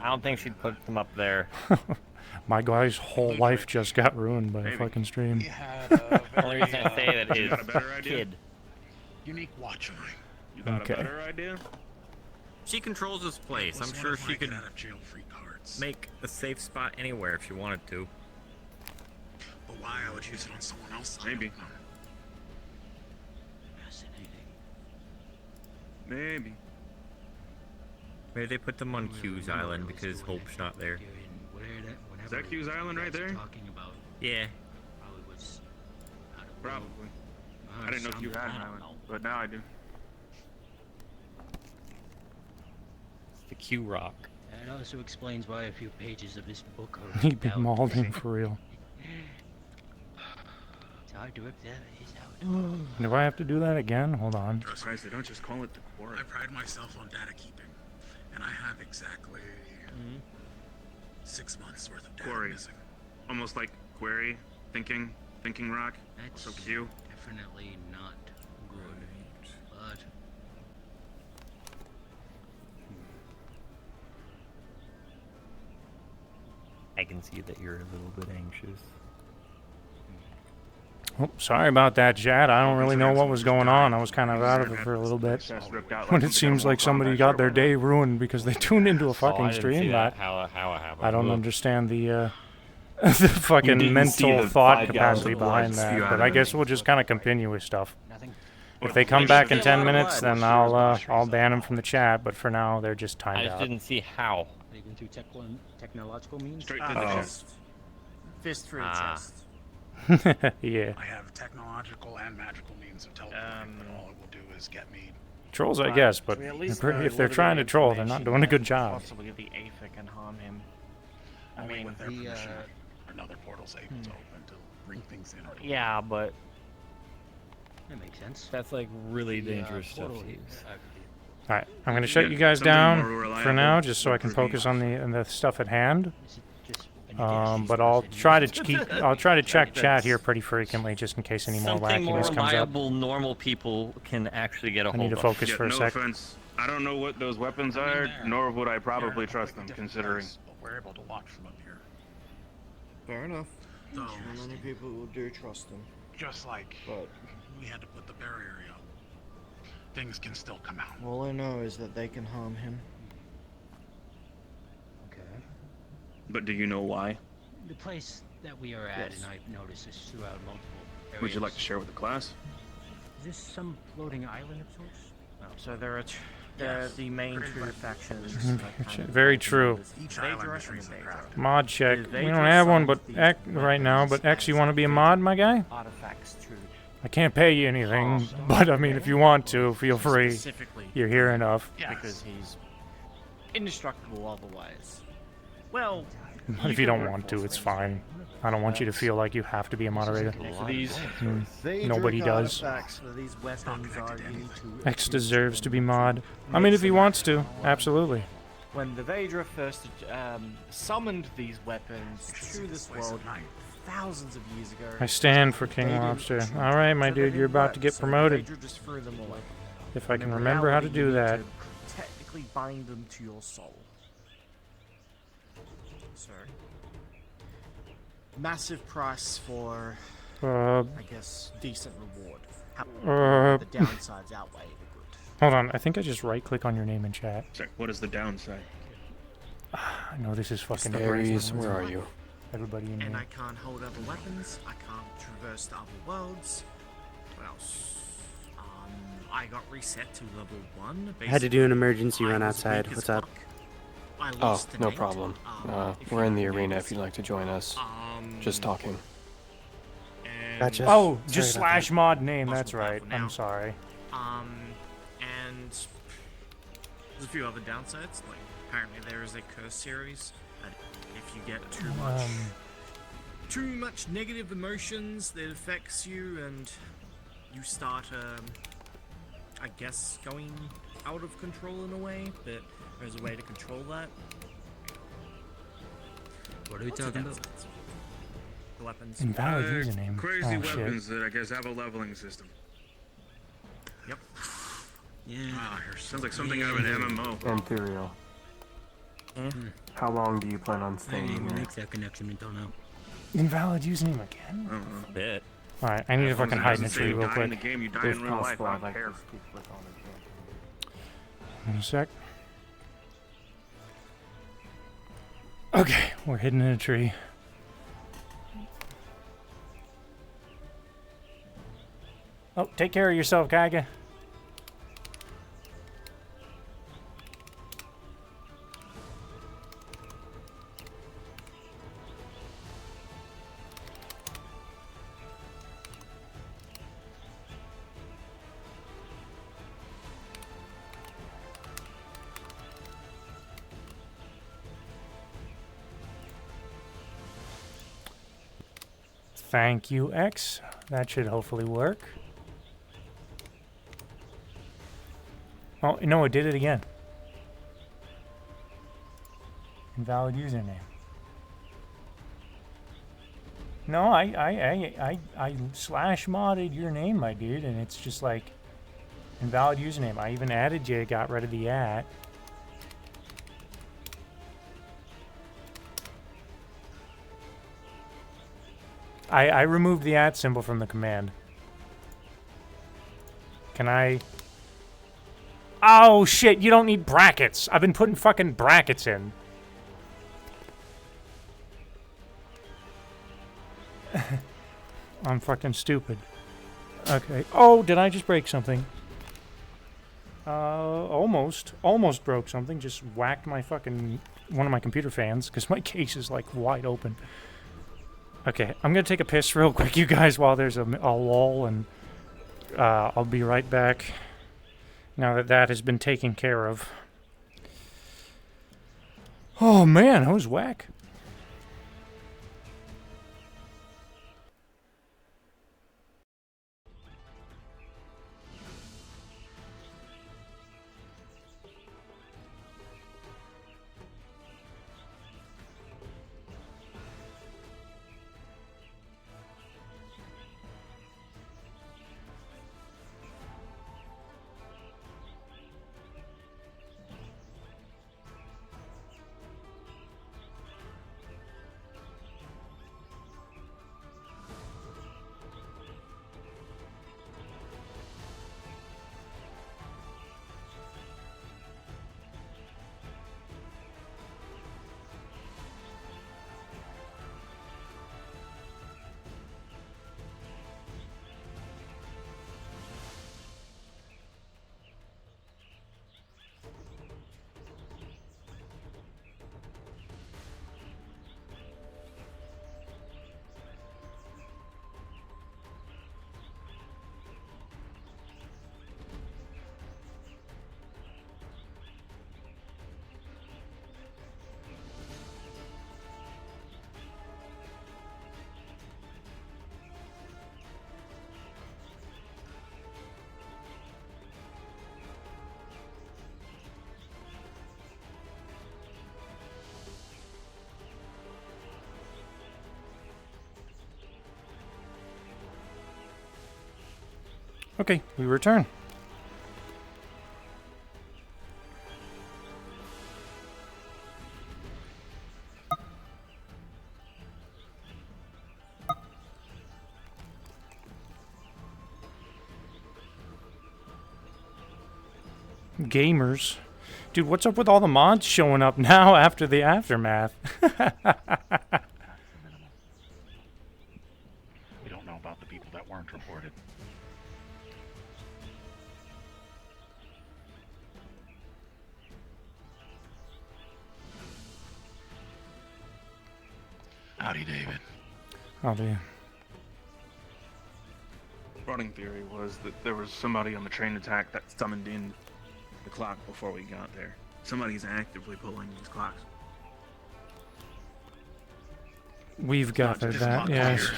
I don't think she'd put them up there. My guy's whole life just got ruined by a fucking stream. He had a Only very, reason I say that You is got a better idea? kid. unique watching. You got Okay. a better idea? She controls this place. I'm Was sure one of she my could get out of jail free cards. make a safe spot anywhere if she wanted to. But why I would use it on someone else? I Maybe. don't know. Fascinating. Maybe. Maybe they put them on Q's Island because Hope's not there. Is that Q's Island right there? Talking about Yeah. probably was Probably. I didn't know Q had an island, but now I do. It's the Q Rock. That also explains why a few pages of this book are He'd ripped be out. mauled him for real. It's hard to rip that his out. Do I have to do that again? Hold on. Christ, they don't just call it the quarry. I pride myself on data keeping, and I have exactly 6 months worth of data Quarry. missing. Almost like query, thinking rock. That's So Q. definitely not good. But I can see that you're a little bit anxious. Oh, sorry about that, chat. I don't really know what was going on. I was kind of out of it for a little bit. But it seems like somebody got their day ruined because they tuned into a Oh, I fucking didn't see stream. that. How it happened. I don't Ugh. understand the the fucking didn't see mental the thought 5 gallons capacity of blood behind spew that. out But of I him. guess we'll just kind of continue with stuff. nothing. If they come back in 10 minutes, then I'll ban them from the chat. But for now, they're just I timed just out. didn't see how. Even through technological means. Straight to the chest. Fist for the Ah. chest. Yeah. I have technological and magical means of teleporting, but all it will do is get me. Trolls, I guess, but We at least if know they're a little bit trying to of troll, they're not information doing a good that job. Possibly the Aether can harm him. I Only mean, with their the permission another portal's able to open to bring things in. Or Yeah, but That makes sense. that's like really dangerous stuff portal to is- use. Alright, I'm going to shut Yeah, you guys something down more for reliable now, just so I would can prove focus on the stuff at hand. Is it just But I'll try to check chat here pretty frequently, just in case any more Something more wackiness comes up. reliable, normal people can actually get a I hold need to of. focus Yeah, for a no sec. offense. I don't know what those weapons are, nor would I probably trust them, considering. But we're able to watch from up here. fair enough. So, Not many people do trust him. just like But we had to put the barrier up, things can still come out. all I know is that they can harm him. Okay. But do you know why? The place that we are at, Yes. and I've noticed this throughout multiple areas. Would you like to share with the class? Is this some floating island of sorts? So there are the main two factions. Very true. Each Vader island is and reasonably Vader. crowded. Mod check. The We don't Vader have one, but summoned X these right now. weapons But X, you as want to be a mod, my guy? Artifacts to I can't pay you anything, but I mean, if you want to, feel free. specifically You're here enough. because he's indestructible otherwise. Well, But if you don't want to, it's fine. I don't want you to feel like you have to be a moderator. these Nobody does. artifacts for these weapons are used to X deserves to be mod. I mean, if he wants to, absolutely. When the Vader first summoned these weapons to this world thousands of years ago. I stand for King Lobster. All right, my dude, you're about to get promoted. Vader just threw them away. If I When can in remember how to reality, do you need that. to technically bind them to your soul. So, massive price for, I guess, decent reward. However, the downsides outweigh the good. Hold on, I think I just right-click on your name in chat. Sorry, what is the downside? I know this is fucking Aries, embarrassing. where are you? Everybody in And here. I can't hold other weapons. I can't traverse the other worlds. What else? I got reset to level 1. I had to do an Basically, emergency I run was outside. weak as What's up? fuck. I Oh, lost the no net. problem. If We're you in the don't arena notice. if you'd like to join us. Just talking. And Gotcha. Oh, Sorry just about slash that. mod name, Possible that's right. powerful now. I'm sorry. And there's a few other downsides. Like apparently there is a curse series that if you get too much negative emotions that affects you, and you start, I guess, going out of control in a way, but there's a way to control that. What are we talking about? The weapons. Invalid username. Crazy Oh, shit. weapons that I guess have a leveling system. Yep. Yeah. Ah, sounds like something out of an MMO. Imperial. How long do you plan on I staying didn't even here? make that connection until now. Invalid username again? Bet. Alright, I need to As long fucking as it hide in a doesn't say tree you real die quick. in the game, you die If in real life. possible, I I'd don't like care. to speak with all of you. In a sec. Okay, we're hidden in a tree. Oh, take care of yourself, Kaiga. Thank you, X. That should hopefully work. Oh, no, it did it again. Invalid username. No, I slash modded your name, my dude, and it's just like invalid username. I even added you, got rid of the @ I removed the @ symbol from the command. Can I? Oh shit, you don't need brackets. I've been putting fucking brackets in. I'm fucking stupid. Okay. Oh, did I just break something? Almost broke something. Just whacked my fucking one of my computer fans because my case is like wide open. Okay, I'm gonna take a piss real quick, you guys, while there's a lull, and I'll be right back now that that has been taken care of. Oh man, that was whack. Okay, we return. Gamers. Dude, what's up with all the mods showing up now after the aftermath? We don't know about the people that weren't reported. Howdy, David. Howdy. Running theory was that there was somebody on the train attack that summoned in the clock before we got there. Somebody's actively pulling these clocks. We've gathered that, yes.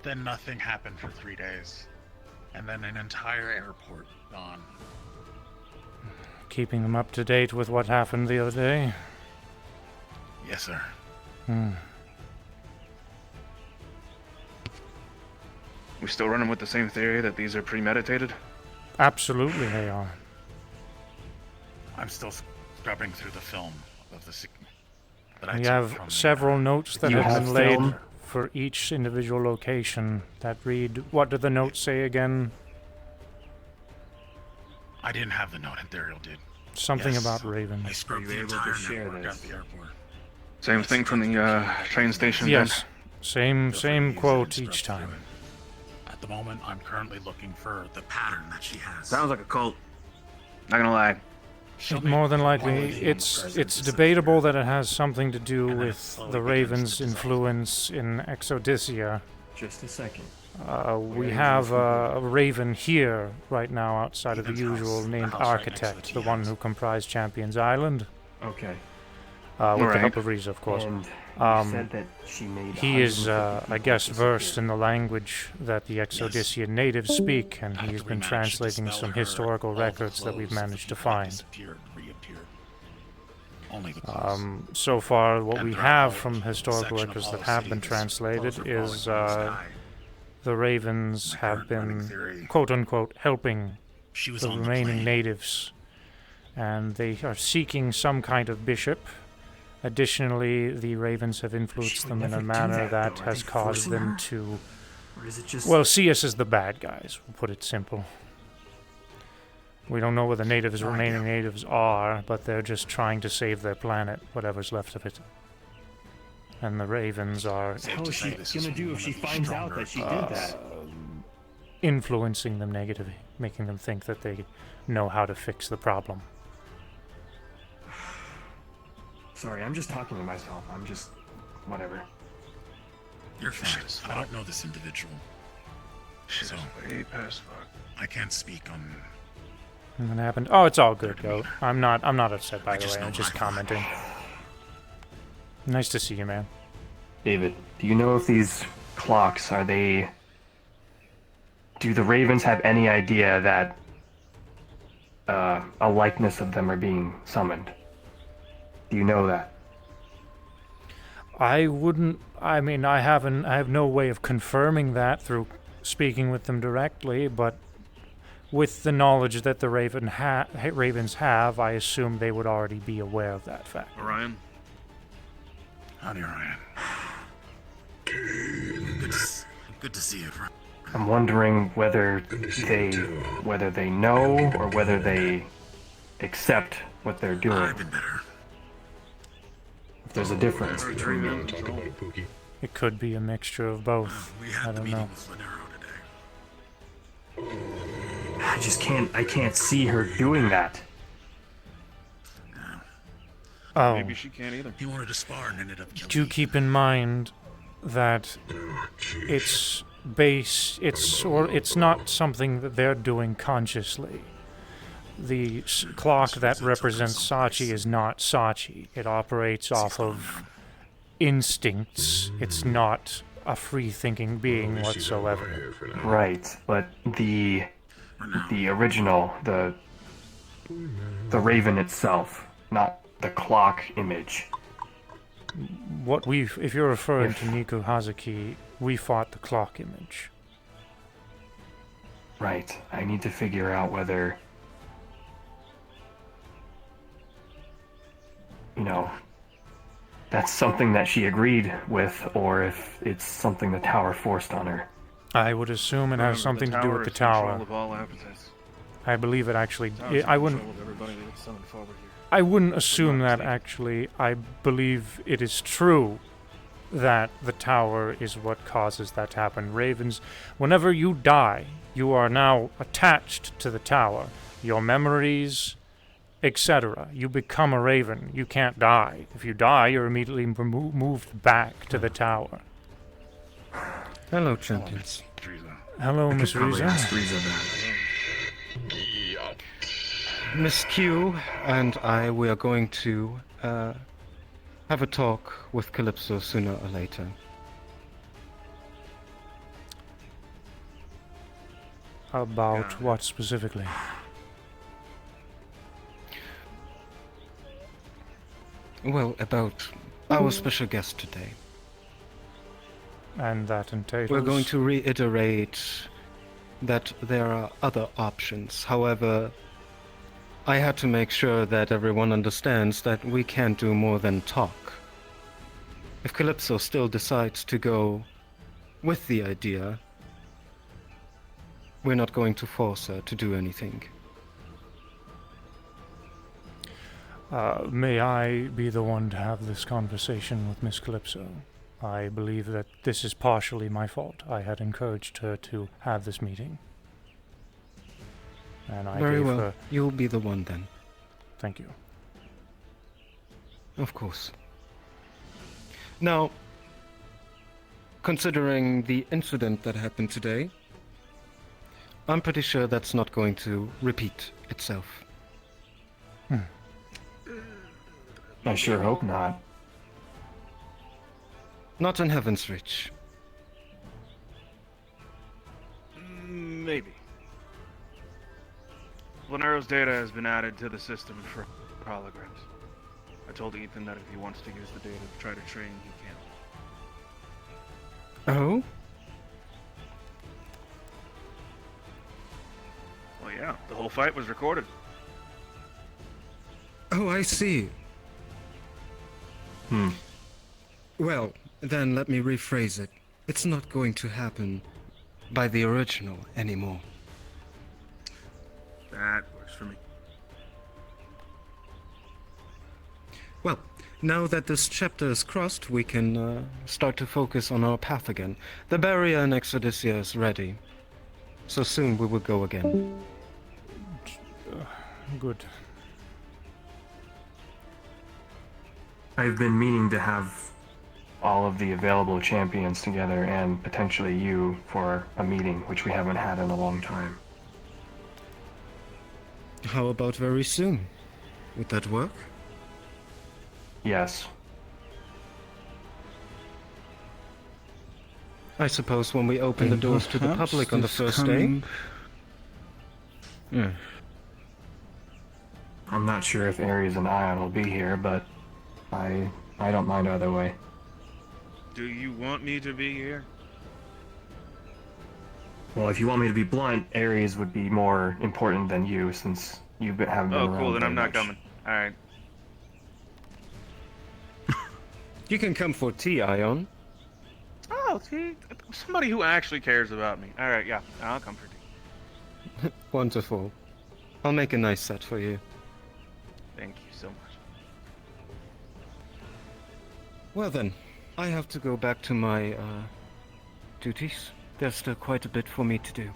Then nothing happened for 3 days. And then an entire airport gone. Keeping them up to date with what happened the other day? Yes, sir. We still running with the same theory that these are premeditated? Absolutely they are. I'm still scrubbing through the film of the that I We took have from several notes that You have have been laid film? for each individual location that read, what did the note say again? I didn't have the note, Imperial did. Something Yes, about ravens. I scrubbed the able to entire share network this? at the airport. Same thing from the train station then? Yes, same quote each time. At the moment, I'm currently looking for the pattern that she has. Sounds like a cult. Not gonna lie. More than likely, it's debatable that it has something to do with the Raven's influence in Exodysia. Just a second. We have a Raven here right now outside of the usual named Architect, the one who comprised Champions Island. Okay. With the help of Riza, of course. And you said that she made He is, 150 I guess, people versed in the language that the Exodysian natives speak, and he's been translating some historical records that we've managed to find. So far, what we have from historical records that have been translated is the Ravens have been, quote-unquote, helping the remaining natives, and they are seeking some kind of bishop. Additionally, the Ravens have influenced them in a manner that has caused them to, well, see us as the bad guys, we'll put it simple. We don't know where the remaining natives are, but they're just trying to save their planet, whatever's left of it. And the Ravens are... How is she gonna do if she finds out that she did that? Influencing them negatively, making them think that they know how to fix the problem. Sorry, I'm just talking to myself. I'm just... whatever. You're fine. I don't know this individual. So, way past fuck. I can't speak on... What happened? Oh, it's all good, Goat. I'm not upset, by the way. I'm just commenting. Nice to see you, man. David, do you know if these clocks, are they... do the Ravens have any idea that a likeness of them are being summoned? Do you know that? I wouldn't... I mean, I have no way of confirming that through speaking with them directly, but with the knowledge that the Ravens have, I assume they would already be aware of that fact. Orion? Howdy, Orion. Good to see you, friend. I'm wondering whether they know or whether they accept what they're doing. I've been better. If there's a difference between them. It could be a mixture of both. I don't know. I can't see her doing that. Oh. Maybe she can't either. He wanted to spar and ended up killing Do keep in mind that it's not something that they're doing consciously. The clock that represents Sachi is not Sachi. It operates off of instincts. It's not a free-thinking being whatsoever. Right, but the original, the Raven itself, not the clock image. If you're referring to Niku Hazuki, we fought the clock image. Right, I need to figure out whether, that's something that she agreed with, or if it's something the tower forced on her. I would assume it has something to do with the tower. I believe it actually... I wouldn't assume that, actually. I believe it is true that the tower is what causes that to happen. Ravens, whenever you die, you are now attached to the tower. Your memories, etc. You become a Raven. You can't die. If you die, you're immediately moved back to the tower. Hello, champions. Hello, Miss Riza. Miss Q and I, we are going to have a talk with Calypso sooner or later. About what specifically? Well, about our special guest today. And that entails... We're going to reiterate that there are other options. However, I had to make sure that everyone understands that we can't do more than talk. If Calypso still decides to go with the idea, we're not going to force her to do anything. May I be the one to have this conversation with Miss Calypso? I believe that this is partially my fault. I had encouraged her to have this meeting. And I Very gave well. her... You'll be the one then. Thank you. Of course. Now, considering the incident that happened today, I'm pretty sure that's not going to repeat itself. I sure hope not. Not in Heaven's Reach. Maybe. Lenero's data has been added to the system for holograms. I told Ethan that if he wants to use the data to try to train, he can. Oh? Well, yeah, the whole fight was recorded. Oh, I see. Well, then let me rephrase it. It's not going to happen by the original anymore. That works for me. Well, now that this chapter is crossed, we can start to focus on our path again. The barrier in Exodysia is ready. So soon we will go again. Good. I've been meaning to have all of the available champions together and potentially you for a meeting, which we haven't had in a long time. How about very soon? Would that work? Yes. I suppose when we open the And doors to the perhaps public on the this first coming- day? Yeah. I'm not sure if Ares and Ion will be here, but I don't mind either way. Do you want me to be here? Well, if you want me to be blunt, Ares would be more important than you, since you haven't been around. Oh, cool, then I'm very not much. coming. Alright. You can come for tea, Ion. Oh, see? Somebody who actually cares about me. Alright, yeah, I'll come for tea. Wonderful. I'll make a nice set for you. Thank you so much. Well then, I have to go back to my duties. There's still quite a bit for me to do.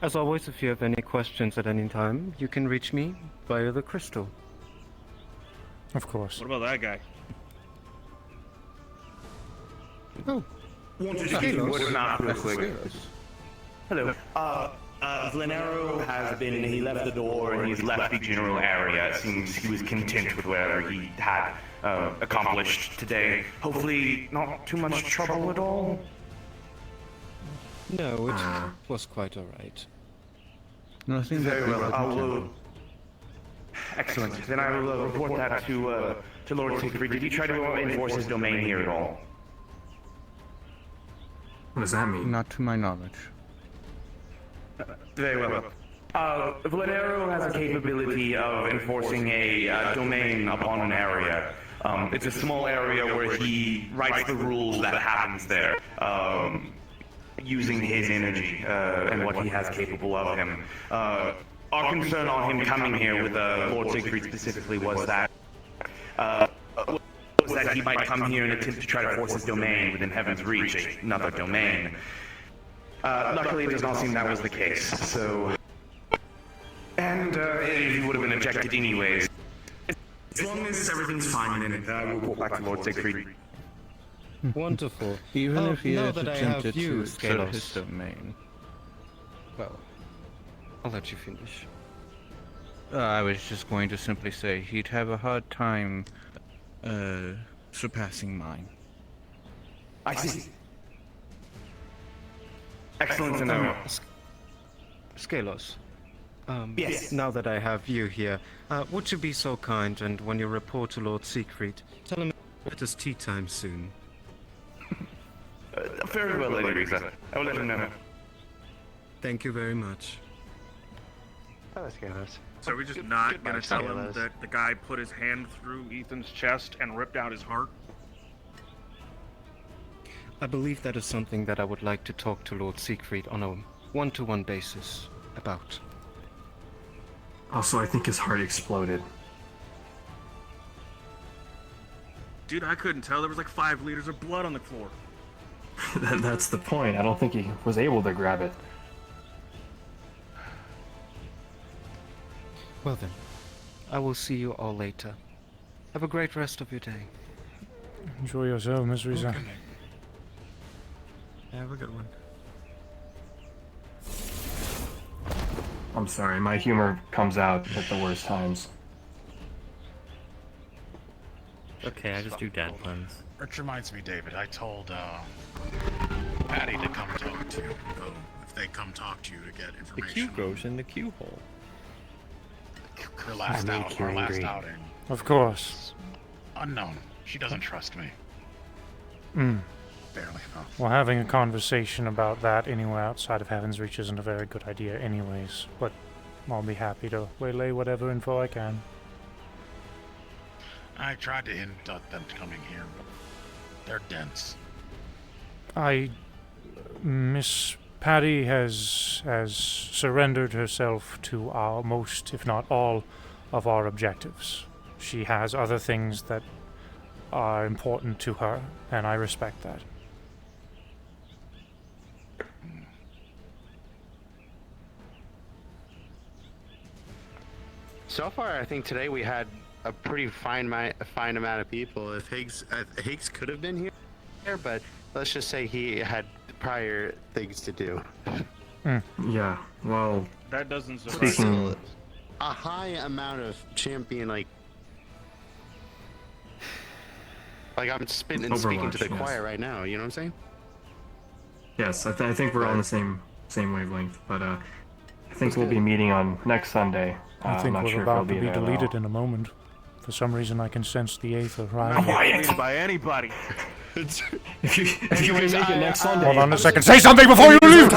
As always, if you have any questions at any time, you can reach me via the crystal. Of course. What about that guy? Oh. Wanted to give you a word of mouth real quick. Hello. Lenaro has been, he left the door and he's left the general area. It seems he was content with whatever he had accomplished today. Hopefully not too much trouble at all. No, it was quite alright. Nothing Very well. I will... Excellent. Then I will report that to Lord Siegfried. Did he try to enforce his domain here at all? What does that mean? Not to my knowledge. Very well. Valenero has a capability of enforcing a domain upon an area. It's a small area where he writes the rules that happens there, using his energy and what he has capable of him. Our concern on him coming here with Lord Siegfried specifically was that he might come here and attempt to try to force his domain within Heaven's Reach, another domain. Luckily, it does not seem that was the case, so... And he would have been ejected anyways. As long as everything's fine, then we'll go back to Lord Siegfried. Wonderful. Even if he now has that I have attempted you, to assert his Scalos. domain. Well, I'll let you finish. I was just going to simply say he'd have a hard time surpassing mine. I see. Excellent to know. Scalos. Yes. Now that I have you here, would you be so kind and when you report to Lord Siegfried, tell him it is tea time soon. Very well, Lady Risa. I will let him know. Thank you very much. Oh, Scalos. So are we just not goodbye, gonna tell him Scalos. that the guy put his hand through Ethan's chest and ripped out his heart? I believe that is something that I would like to talk to Lord Siegfried on a one-to-one basis about. Also, I think his heart exploded. Dude, I couldn't tell. There was like 5 liters of blood on the floor. That's the point. I don't think he was able to grab it. Well then, I will see you all later. Have a great rest of your day. Enjoy yourself, Miss Risa. Okay. Have a good one. I'm sorry, my humor comes out at the worst times. Okay, I just do dad puns. Which reminds me, David, I told Patty to come talk to you. Oh, if they come talk to you to get The information. Q goes in the Q hole. Her last I make you our last angry. outing. Of course. Unknown. She doesn't trust me. Mm. Barely, no. Well, having a conversation about that anywhere outside of Heaven's Reach isn't a very good idea anyways, but I'll be happy to waylay whatever info I can. I tried to hint at them coming here, but they're dense. Miss Patty has surrendered herself to our most, if not all, of our objectives. She has other things that are important to her, and I respect that. So far, I think today we had a pretty fine amount of people. If Higgs could have been here, but let's just say he had prior things to do. Yeah, well, That doesn't surprise speaking... me. A high amount of champion, like I'm spitting and speaking to the Overwatch, yes. choir right now. You know what I'm saying? Yes, I think we're all on the same wavelength, but I think we'll be meeting on next Sunday. I think I'm not we're sure if I'll about to be be there, though. deleted in a moment. For some reason, I can sense the Aether Not rising. deleted by anybody. If you can make it next Sunday. Hold on a second. Say something before you leave!